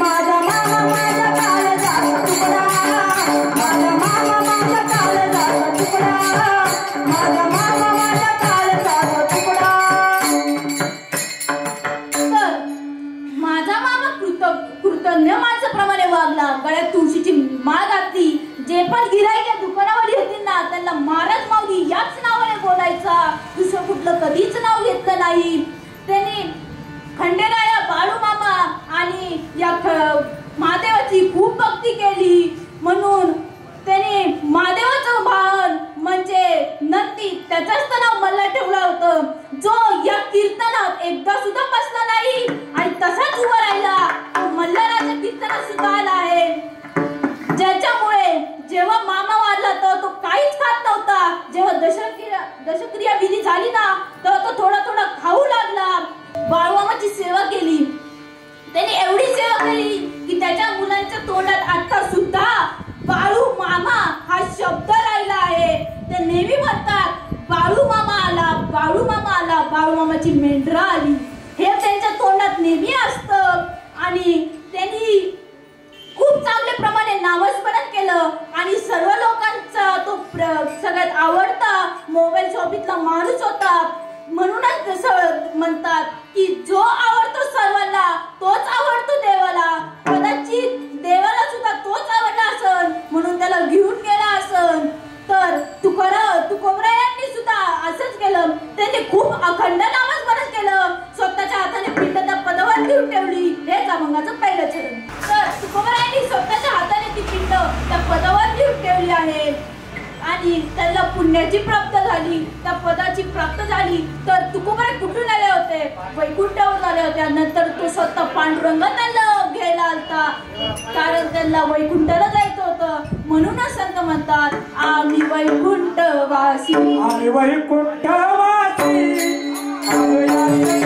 माझा मामा माझा काळजाचा तुकडा, माझा मामा माझा काळजाचा तुकडा, माझा मामा माझा काळजाचा तुकडा. तर माझा मामा कृतज्ञ माणसाप्रमाणे वागला. गळ्यात तुळशीची माळ घातली. जे पण गिऱ्हाईक या दुकानावर येतील ना त्यांना महाराज माऊली याच नावाने बोलायचा, दुसरं कुठलं कधीच नाव घेतलं नाही. त्यांनी खंडेराया, बाळू मामा आणि या महादेवाची खूप भक्ती केली. म्हणून त्याने महादेवाचं वाहन म्हणजे नंदी त्याचंच तर नाव मल्हार ठेवलं होतं, जो या कीर्तनात एकदा सुद्धा बसला नाही आणि तसाच उभा राहिला. तो मल्हाराच्या कीर्तनात सुद्धा आला आहे, ज्याच्यामुळे जेव्हा मामा वारला तर तो काहीच खात नव्हता. जेव्हा दशक्रिया विधी झाली ना तेव्हा तो थोडा थोडा खाऊ लागला. बाळूमामाची सेवा केली त्याने, एवढी सेवा केली की त्याच्या मुलांच्या तोंडात आता सुद्धा बाळू मामा हा शब्द राहिला आहे. ते नेहमी म्हणतात बाळू मामा आला, बाळू मामा आला, बाळू मामाची मेंढरा आली, हे त्यांच्या तोंडात नेहमी असतं. आणि त्यांनी खूप चांगल्या प्रमाणे नामस्मरण केलं आणि सर्व लोकांचा तो सगळ्यात आवडता मोबाईल शॉपीतला माणूस होता. म्हणूनच जसं म्हणतात की जो आवडतो सर्वांना तोच आवडतो देवाला. कदाचित देवाला सुद्धा तोच आवडला असन म्हणून त्याला घेऊन गेला असन. तर तुकोबरा यांनी सुद्धा असंच केलं. त्यांनी खूप अखंड नामस्मरण केलं, स्वतःच्या हाताने पिंड त्या पदावर घेऊन ठेवली. हेच अभंगाचं पहिलं चरण. तर तुकोबरा यांनी स्वतःच्या हाताने ती पिंड त्या पदावर घेऊन ठेवली आहे आणि त्याला पुण्याची प्राप्त झाली, त्या पदाची प्राप्त झाली. तर तुकोबरा कुठून आले होते? वैकुंठावरून आले होते. नंतर तो स्वतः पांडुरंग त्यांना घ्यायला आलता, कारण त्यांना वैकुंठाला जायचं होतं. म्हणूनच संत म्हणतात आम्ही वैकुंठवासी, आम्ही वैकुंठवासी, वैकुंठवासी.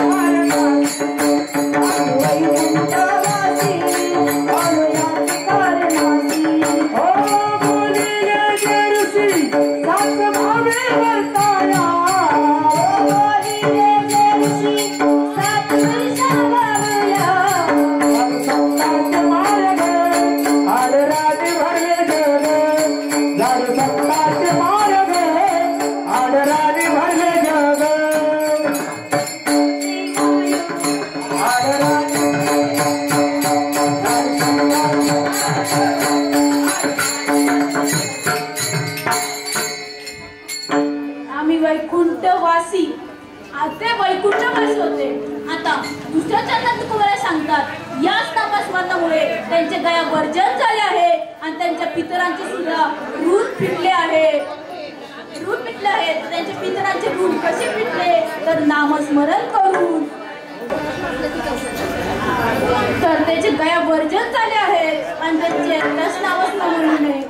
ते वैकुंठवासी होते. आता दुसऱ्या चरणात तुकोबरा सांगतात याच नामस्मरणामुळे त्यांचे गया वर्जन झाले आहे आणि त्यांच्या पितरांचे सुद्धा ऋण पिटले आहे. त्यांच्या पितरांचे ऋण कसे पिटले तर नामस्मरण करून. तर त्याचे गया वर्जन झाले आहेत आणि त्यांचे नामस्मरणामुळे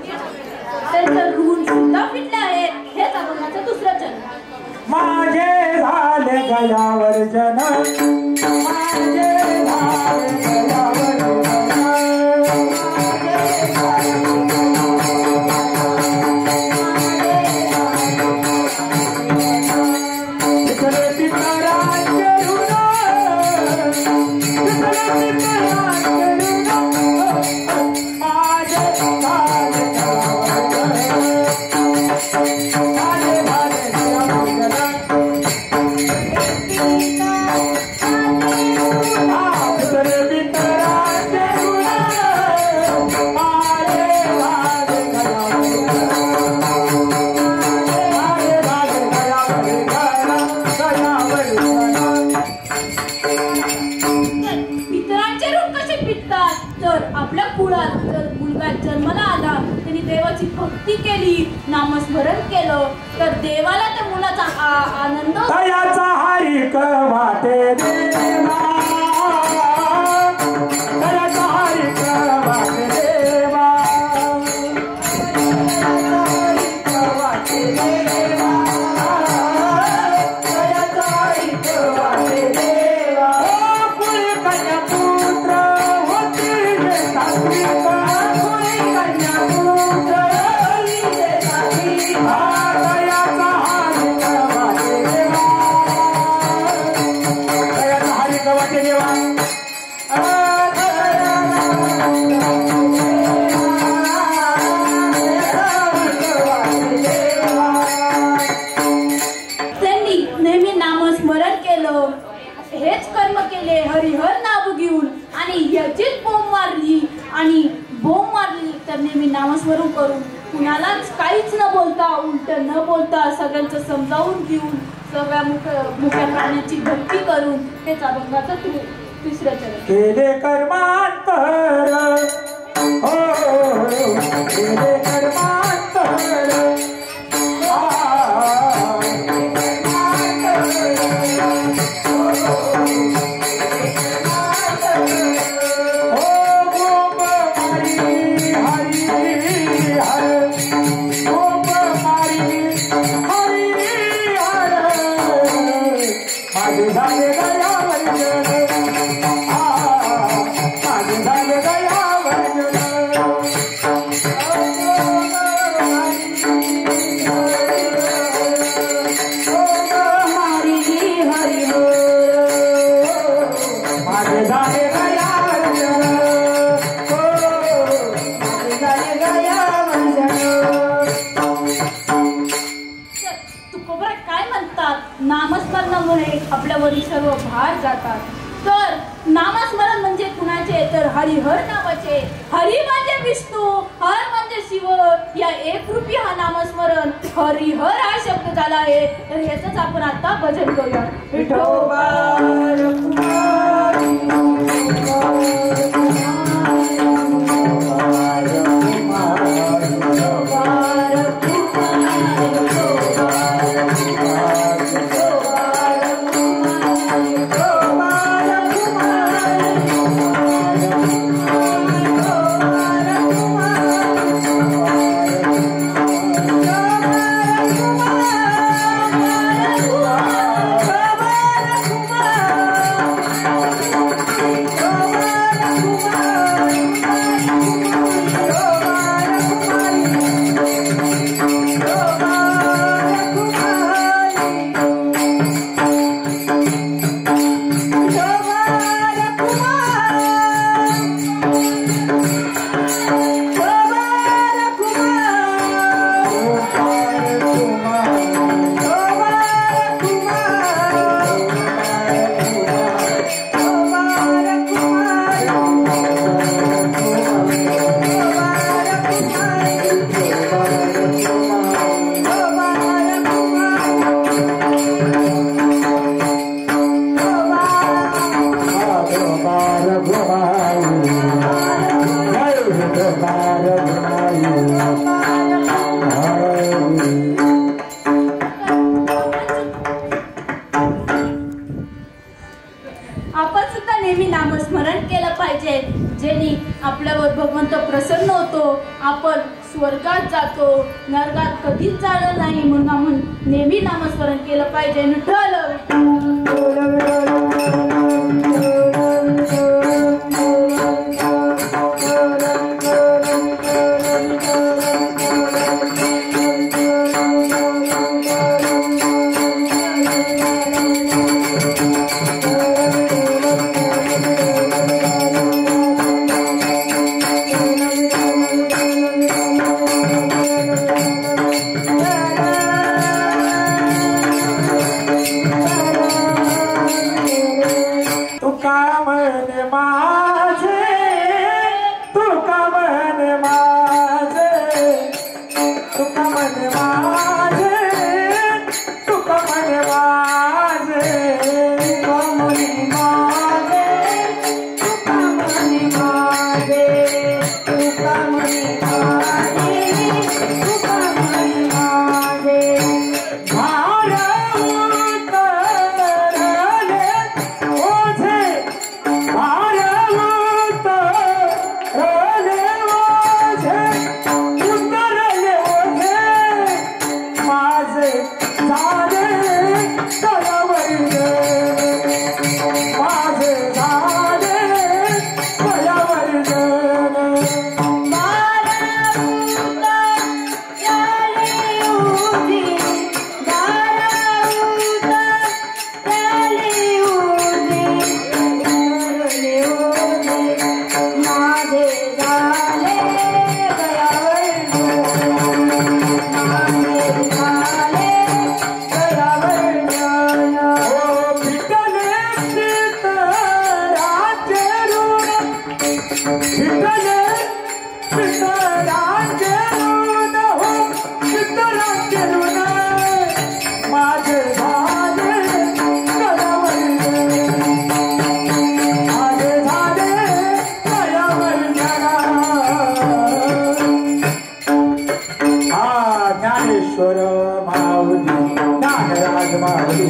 त्यांचं ऋण सुद्धा पिटले आहे. हेच अभंगाचं दुसरं चरण. माझे झाले गयावर जन, माझे झाले गयावर भक्ती केली, नामस्मरण केलं तर देवाला त्या मुलाचं नामाचा आनंद तयाचा हरिक वाटे देवा तयाचा हरिक वाटे देवा हेच कर्म केले हरिहर नाव घेऊन आणि याचीच बोंब मारली तर नेहमी नामस्मरण करून कुणालाच काहीच न बोलता उलट न बोलता सगळ्यांचं समजावून घेऊन सगळ्या मुख्य प्राण्यांची भक्ती करून हेच अभंगाचं तिसरं चरण केले कर्मांतर केले कर्मांतर नामस्मरणामुळे आपल्यावरील सर्व भार जातात. तर नामस्मरण म्हणजे कुणाचे तर हरिहर नावाचे. हरी म्हणजे विष्णू, हर म्हणजे शिव. या एक रूपी हा नामस्मरण हरिहर हा शब्द झाला आहे. तर याच आपण आता भजन करूया. विठोबा आपण सुद्धा नेहमी नामस्मरण केलं पाहिजे, जेणे आपल्यावर भगवंत प्रसन्न होतो, आपण स्वर्गात जातो, नरकात कधीच जाणार नाही. म्हणून आपण नेहमी नामस्मरण केलं पाहिजे. La ज्ञानराज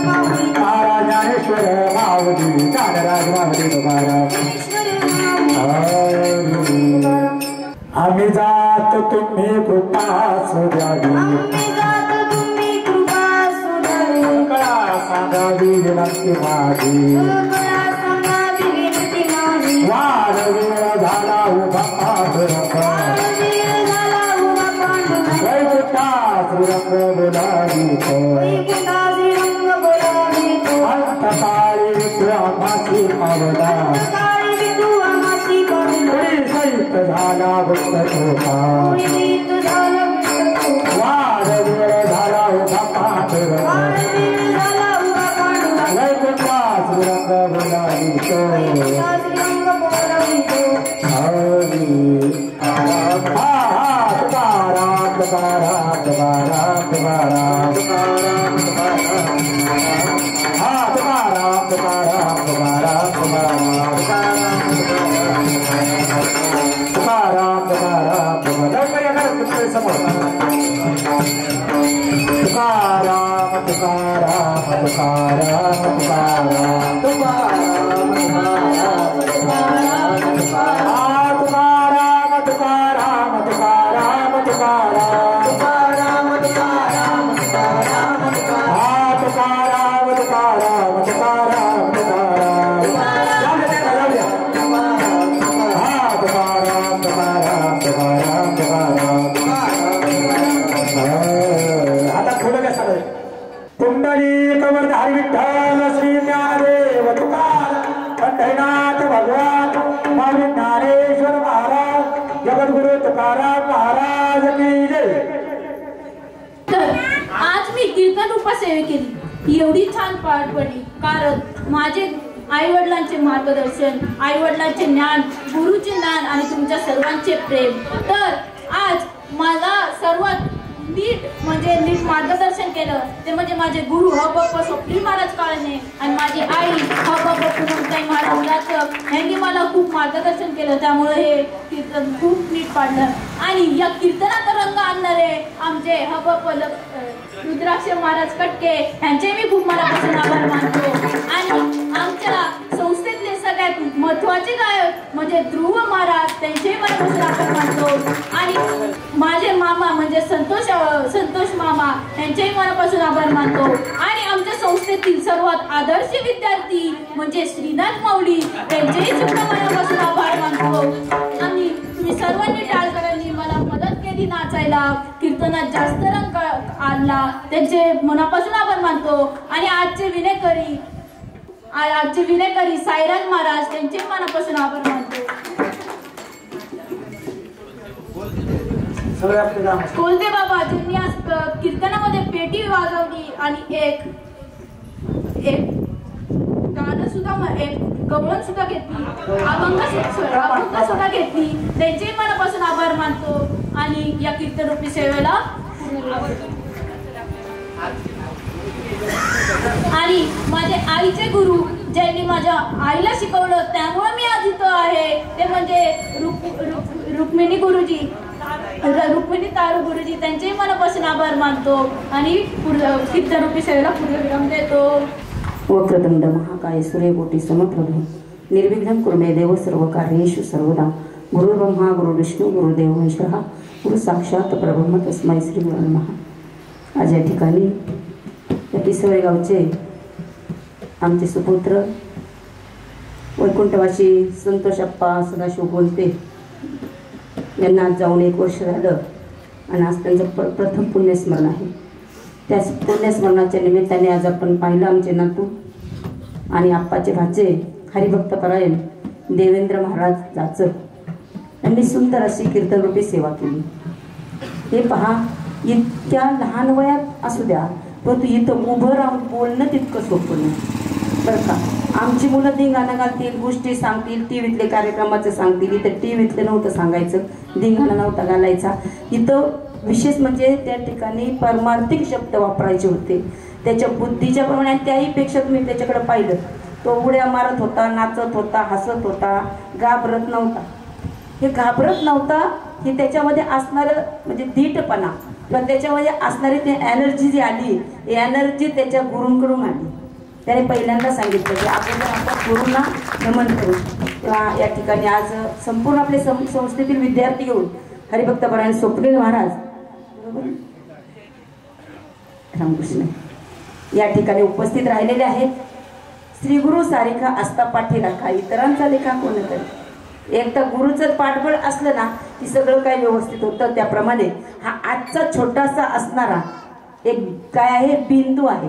माऊली महाराज ज्ञानेश्वर माऊली ज्ञानराज माऊली महाराज आम्ही जात तुम्ही कृपा सुद्यावी कळा सांगावी विनंती माझी वाढ वेळ झाला उभा पांडुरंग वैकुंठा श्रीरंग बोलावितो अंतकाळी आम्हाची पावला सहित झाला भक्त होता वाढ वेळ झाला उभा पांडुरंग वैकुंठा श्रीरंग बोलावितो सेवा केली एवढी छान पार पडली कारण माझे आई वडिलांचे मार्गदर्शन आई वडिलांचे ज्ञान गुरुचे ज्ञान आणि तुमच्या सर्वांचे प्रेम तर आज मला सर्वात नीट मार्गदर्शन केलं ते म्हणजे माझे गुरु हबप्पा स्वप्नी महाराज काळणे आणि माझी आई हबप्पा पूनमताई महाराज जाचक यांनी मला खूप मार्गदर्शन केलं त्यामुळे हे कीर्तन खूप नीट पाडलं आणि या कीर्तनाचा रंग आणणारे आमचे हबप्पा रुद्राक्ष महाराज कटके यांचे मी खूप मनापासून आभार मानतो आणि आमच्या संस्थेतले सगळ्यात महत्त्वाचे गायक म्हणजे ध्रुव महाराज त्यांचे मनापासून आभार मानतो आणि माझे मामा म्हणजे संतोष मामा यांचेही मनापासून आभार मानतो आणि आमच्या संस्थेतील सर्वात आदर्श विद्यार्थी म्हणजे श्रीनाथ माऊली त्यांचेही सुद्धा मनापासून आभार मानतो आणि तुम्ही सर्वांनी टाळकरांनी मला मदत केली नाचायला कीर्तनात जास्त रंग आणला त्यांचे मनापासून आभार मानतो आणि आजचे विनेकरी साईराज महाराज त्यांचे मनापासून आभार मानतो कोलते बाबा ज्यांनी आज कीर्तनामध्ये पेटी वाजवली आणि एक गाणं सुद्धा एक गवळण सुद्धा घेतली अभंग सुद्धा घेतली त्यांचेही मनापासून आभार मानतो आणि या कीर्तनरूपी सेवेला आणि माझे आईचे गुरु ज्यांनी माझ्या आईला शिकवलं त्यामुळे मी आज इथं आहे ते म्हणजे रुक्मिणी तारू गुरुजी त्यांचेही मनापासून आभार मानतो आणि कीर्तनरूपी सेवेला पूर्णविराम देतो. वक्रतुंड महाकाय सूर्यकोटी समप्रभ निर्विघ्नं कुरु मे देव सर्व कार्येषु सर्वदा गुरुर्ब्रह्मा गुरुर्विष्णू गुरुदेव महेश्वरः गुरु साक्षात परब्रह्म तस्मै श्री गुरवे नमः. आज या ठिकाणी या पिसवळे गावचे आमचे सुपुत्र वैकुंठवासी संतोषप्पा सदाशिव बोलते यांना आज जाऊन 1 वर्ष झालं आणि आज त्यांचं प्रथम पुण्यस्मरण आहे. त्या पुण्यस्मरणाच्या निमित्ताने आज आपण पाहिलं आमचे नातू आणि आप्पाचे भाचे हरिभक्त परायण देवेंद्र महाराज जाचक यांनी सुंदर अशी कीर्तनरूपी सेवा केली. हे पहा इतक्या लहान वयात असू द्या परंतु इथं उभं राहून बोलणं तितकं सोपं नाही बरं का. आमची मुलं धिंगाणा घालतील गोष्टी सांगतील टीव्हीतले कार्यक्रमाचं सांगतील इथं टीव्हीतलं नव्हतं सांगायचं धिंगाणा नव्हता घालायचा. इथं विशेष म्हणजे त्या ठिकाणी परमार्थिक शब्द वापरायचे होते त्याच्या बुद्धीच्या प्रमाणे त्याहीपेक्षा तुम्ही त्याच्याकडे पाहिलं तो उड्या मारत होता नाचत होता हसत होता घाबरत नव्हता. हे घाबरत नव्हता हे त्याच्यामध्ये असणारं म्हणजे धीटपणा किंवा त्याच्यामध्ये असणारी ती एनर्जी जी आली, ती एनर्जी त्याच्या गुरूंकडून आली. त्याने पहिल्यांदा सांगितलं की आपण जर आपल्या गुरूंना नमन करू. तेव्हा या ठिकाणी आज संपूर्ण आपले संस्थेतील विद्यार्थी घेऊन हरिभक्तपरायण स्वप्नील महाराज रामकृष्ण या ठिकाणी उपस्थित राहिलेले आहेत. श्री गुरु सारिखा असता पाठी राखा, इतरांचा लेखा कोण करेल. एकदा गुरुचं पाठबळ असलं ना की सगळं काही व्यवस्थित होतं. त्याप्रमाणे हा आजचा छोटासा असणारा एक काय आहे, बिंदू आहे,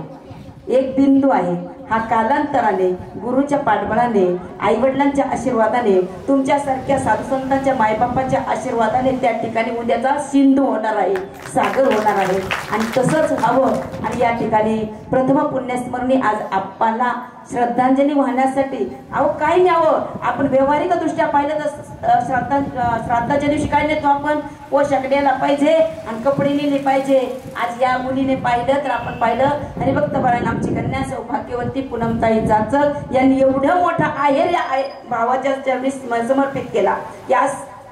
एक बिंदू आहे. हा कालांतराने गुरुच्या पाठबळाने, आईवडिलांच्या आशीर्वादाने, तुमच्यासारख्या साधुसंतांच्या मायबापाच्या आशीर्वादाने त्या ठिकाणी उद्याचा सिंधू होणार आहे, सागर होणार आहे. आणि तसंच व्हावं. आणि या ठिकाणी प्रथम पुण्यस्मरणी आज आप्पाला श्रद्धांजली वाहण्यासाठी अहो काय न्यावं. आपण व्यावहारिक दृष्ट्या पाहिलं तर श्राद्धाच्या दिवशी काय नेतो आपण, पोशाख द्यायला पाहिजे आणि कपडे नेले पाहिजे. आज या मुलीने पाहिलं तर आपण पाहिलं हरिभक्तपरायण आमची कन्या सौभाग्यवती पूनमताई जाचक यांनी एवढं मोठा आहेर या भावाच्या चरणी समर्पित केला. या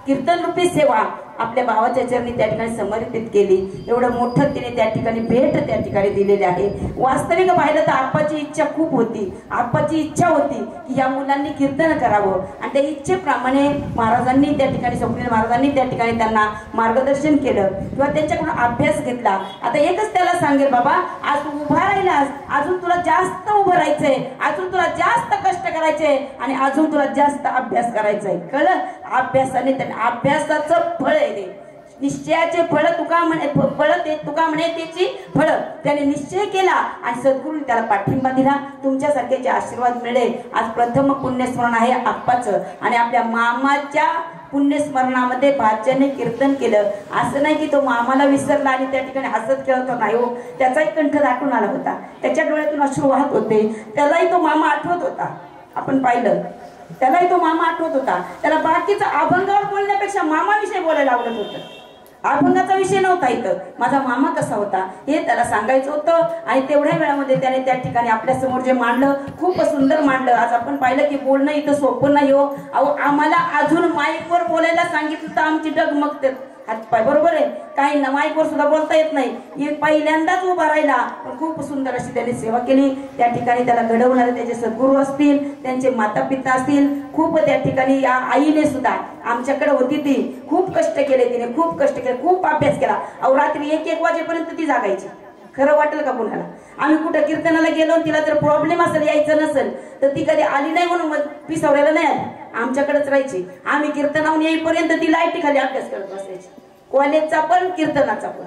कीर्तनरूपी सेवा आपल्या भावाच्या चरणी त्या ठिकाणी समर्पित केली. एवढं मोठं तिने त्या ठिकाणी भेट त्या ठिकाणी दिलेली आहे. वास्तविक पाहिलं तर आप्पाची इच्छा खूप होती, आप्पाची इच्छा होती की या मुलांनी कीर्तन करावं. आणि त्या इच्छेप्रमाणे महाराजांनी त्या ठिकाणी, स्वप्नील महाराजांनी त्या ठिकाणी त्यांना मार्गदर्शन केलं किंवा त्यांच्याकडून अभ्यास घेतला. आता एकच त्याला सांगेल, बाबा आज तू उभा राहिलास, अजून तुला जास्त उभं राहायचंय, अजून तुला जास्त कष्ट करायचे आणि अजून तुला जास्त अभ्यास करायचाय. कळलं. अभ्यासाने अभ्यासाचं फळ आहे ते, निश्चयाचे फळ तुका म्हणे, फळ ते तुका म्हणे त्याची फळ. त्याने निश्चय केला आणि सद्गुरूने त्याला पाठिंबा दिला. तुमच्यासारख्याचे आशीर्वाद मिळेल. आज प्रथम पुण्यस्मरण आहे आप्पाचं आणि आपल्या मामाच्या पुण्यस्मरणामध्ये भाच्याने कीर्तन केलं. असं नाही की तो मामाला विसरला आणि त्या ठिकाणी हसत खेळत नाही हो. त्याचाही कंठ दाटून आला होता, त्याच्या डोळ्यातून अश्रू वाहत होते. त्यालाही तो मामा आठवत होता. आपण पाहिलं त्यालाही तो मामा आठवत होता. त्याला बाकीचा अभंगावर बोलण्यापेक्षा मामाविषयी बोलायला आवडत होतं. अभंगाचा विषय नव्हता इथं, माझा मामा कसा होता हे त्याला सांगायचं होतं. आणि तेवढ्या वेळामध्ये त्याने त्या ठिकाणी आपल्या समोर जे मांडलं खूप सुंदर मांडलं. आज आपण पाहिलं की बोलणं इथं सोपं नाही हो. अहो आम्हाला अजून माईकवर बोलायला सांगितलं तर आमची डगमगते हातपाय. बरोबर आहे, काही माईकवर सुद्धा बोलता येत नाही. हे पहिल्यांदाच उभा राहिला पण खूप सुंदर अशी त्याने सेवा केली. त्या ठिकाणी त्याला घडवणारे त्याचे सद्गुरू असतील, त्यांचे माता पिता असतील, खूप त्या ठिकाणी या आईने सुद्धा आमच्याकडे होती, ती खूप कष्ट केले, तिने खूप कष्ट केले, खूप अभ्यास केला. अहो रात्री 1-1 वाजेपर्यंत ती जागायची. खरं वाटेल का कुणाला. आम्ही कुठं कीर्तनाला गेलो, तिला जर प्रॉब्लेम असेल, यायचं नसेल तर ती कधी आली नाही म्हणून मग पिसावऱ्याला नाही आली, आमच्याकडेच राहायची. आम्ही कीर्तनाहून येईपर्यंत ती लाईटी खाली अभ्यास करत बसायची, कॉलेजचा पण कीर्तनाचा पण.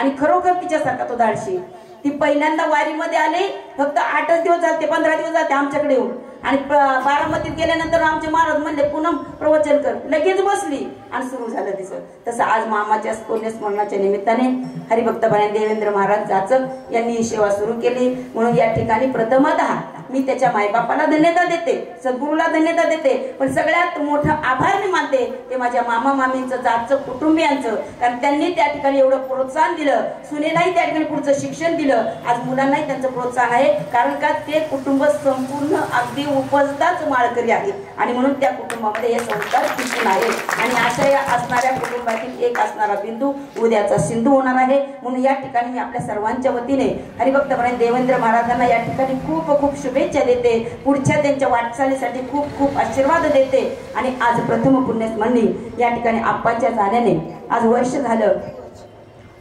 आणि खरोखर तिच्यासारखा तो धाडशी. ती पहिल्यांदा वारीमध्ये आले, फक्त 8च दिवस झाले, 15 दिवस झाले आमच्याकडे येऊन. आणि बारामतीत गेल्यानंतर आमचे महाराज म्हणले पूनम प्रवचन कर, लगेच बसली आणि सुरू झालं तिचं. तसं आज मामाच्या पुण्यस्मरणाच्या निमित्ताने हरिभक्तपरायण देवेंद्र महाराज जाचक यांनी ही सेवा सुरू केली. म्हणून या ठिकाणी प्रथमतः मी त्याच्या मायबापाला धन्यता देते, सद्गुरूला धन्यता देते. पण सगळ्यात मोठा आभार मी मानते ते माझ्या मामा मामींचं, जाचक कुटुंबियांचं. कारण त्यांनी त्या ठिकाणी एवढं प्रोत्साहन दिलं. सुनेलाही त्या ठिकाणी पुढचं शिक्षण दिलं. आज मुलांनाही त्यांचं प्रोत्साहन आहे. कारण का ते कुटुंब संपूर्ण अगदी उपजताच माळकरी आहे आणि म्हणून त्या कुटुंबामध्ये हे संस्कार टिकून आहेत. आणि अशा या असणाऱ्या कुटुंबातील एक असणारा बिंदू उद्याचा सिंधू होणार आहे. म्हणून या ठिकाणी मी आपल्या सर्वांच्या वतीने हरिभक्तपरायण देवेंद्र महाराजांना या ठिकाणी खूप खूप शुभेच्छा देते. पुढच्या त्यांच्या वाटचालीसाठी खूप खूप आशीर्वाद देते. आणि आज प्रथम पुण्यस्मरणी या ठिकाणी आप्पाच्या जाण्याने आज वर्ष झालं.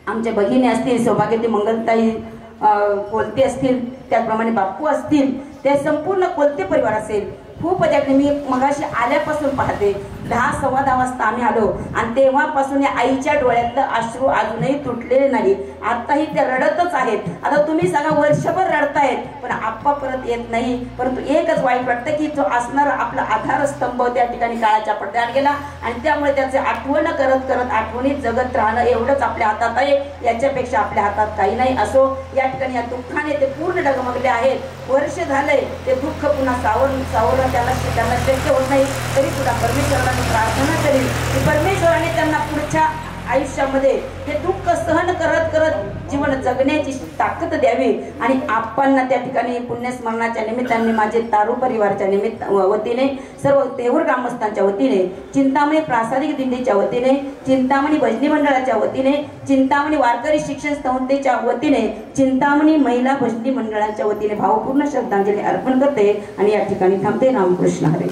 आमच्या भगिनी असतील, सौभाग्यवती मंगलताई कोलते असतील, त्याचप्रमाणे बापू असतील, ते संपूर्ण कोलते परिवार असेल, खूप त्याकडे मी मगाशी आल्यापासून पाहते. 10-10:15 वाजता आम्ही आलो आणि तेव्हापासून या आईच्या डोळ्यातलं अश्रू अजूनही तुटलेले नाही. आताही ते रडतच आहेत. आता तुम्ही सांगा वर्षभर रडतायत पण आप्पा परत येत नाही. परंतु एकच वाईट वाटतं की जो असणारा आपला आधारस्तंभ त्या ठिकाणी काळाच्या पडद्यावर गेला आणि त्यामुळे त्याचे आठवण करत करत आठवणीत जगत राहणं एवढंच आपल्या हातात आहे. याच्यापेक्षा आपल्या हातात काही नाही. असो, या ठिकाणी या दुःखाने ते पूर्ण डगमगले आहेत. वर्ष झालंय ते दुःख पुन्हा सावरणं त्यांना शक्य होत नाही. तरी सुद्धा परमेश्वराला प्रार्थना केली की परमेश्वराने त्यांना पुढच्या आयुष्यामध्ये हे दुःख सहन करत करत जीवन जगण्याची ताकद द्यावी आणि आपणना त्या ठिकाणी पुण्यस्मरणाच्या निमित्ताने माझे तारू परिवारच्या वतीने सर्व देऊर ग्रामस्थांच्या वतीने चिंतामणी प्रासादिक दिंडीच्या वतीने चिंतामणी भजनी मंडळाच्या वतीने चिंतामणी वारकरी शिक्षण संस्थेच्या वतीने चिंतामणी महिला भजनी मंडळाच्या वतीने भावपूर्ण श्रद्धांजली अर्पण करते आणि या ठिकाणी थांबते. रामकृष्ण हरी.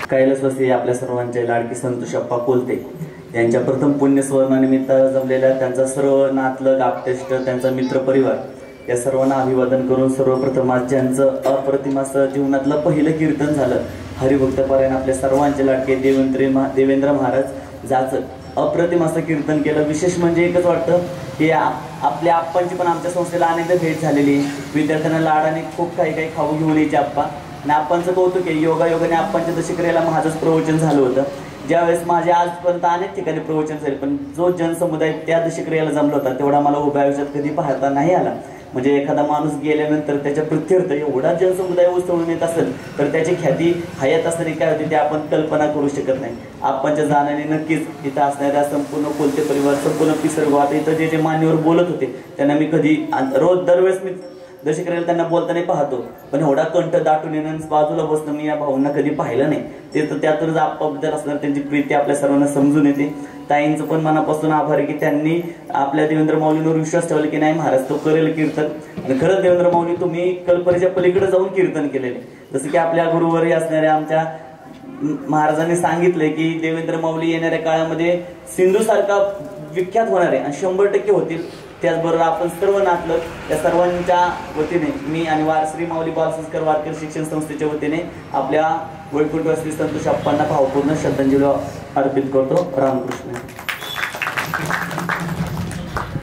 कैलासवासी आपल्या सर्वांचे लाडकी संतोषप्पा कोलते यांच्या प्रथम पुण्यस्मरणानिमित्त जमलेल्या त्यांचा सर्व नातलग आप्तेष्ट त्यांचा मित्र परिवार या सर्वांना अभिवादन करून सर्वप्रथम आज ज्यांचं अप्रतिम असं जीवनातलं पहिलं कीर्तन झालं हरिभक्तपरायण आपल्या सर्वांचे लाडके देवेंद्र महाराज जाचक अप्रतिम असं कीर्तन केलं. विशेष म्हणजे एकच वाटतं की आपल्या आप्पांची पण आमच्या संस्थेला अनेकदा भेट झालेली. विद्यार्थ्यांना लाडाने खूप काही खाऊ घेऊन यायचे आप्पा आणि आप्पांचं कौतुक आहे. योगायोगाने आप्पांच्या दशक्रियेला माझंच प्रवचन झालं होतं. ज्यावेळेस माझे आजपर्यंत अनेक ठिकाणी प्रवचन झाले पण जो जनसमुदाय त्या दशक्रियेला जमला होता तेवढा मला उभ्या आयुष्यात कधी पाहता नाही आला. म्हणजे एखादा माणूस गेल्यानंतर त्याच्या प्रत्यर्थ एवढा जनसमुदाय उसळून येत असेल तर त्याची ख्याती हयात असणारी काय होती ते आपण कल्पना करू शकत नाही. आप्पांच्या जाण्याने नक्कीच इथं असणाऱ्या संपूर्ण कोलते परिवार संपूर्ण पिसरगाव आता इथं जे मान्यवर बोलत होते त्यांना मी कधी रोज दरवेळेस मी दशक्रियेला त्यांना बोलताना पाहतो पण एवढा कंठ दाटून येणं बाजूला बसणं मी या भाऊंना कधी पाहिलं नाही. ते तर त्यातूनच आप्पाबद्दल असणार त्यांची प्रीती आपल्या सर्वांना समजून येते. ताईंचं पण मनापासून आभार आहे की त्यांनी आपल्या देवेंद्र माऊलींवर विश्वास ठेवला की नाही महाराज तो करेल कीर्तन. आणि खरंच देवेंद्र माऊली तुम्ही कल्पनेच्या पलीकडे जाऊन कीर्तन केलेले. जसं की आपल्या गुरुवरही असणाऱ्या आमच्या महाराजांनी सांगितलंय की देवेंद्र माऊली येणाऱ्या काळामध्ये सिंधू सारखा विख्यात होणार आहे आणि 100% होतील. त्याचबरोबर आपण सर्व नातलं या सर्वांच्या वतीने मी आणि श्री माऊली बालसंस्कार वारकरी शिक्षण संस्थेच्या वतीने आपल्या वैकुंठवासी संतोष अप्पांना भावपूर्ण श्रद्धांजली अर्पित करतो. रामकृष्ण.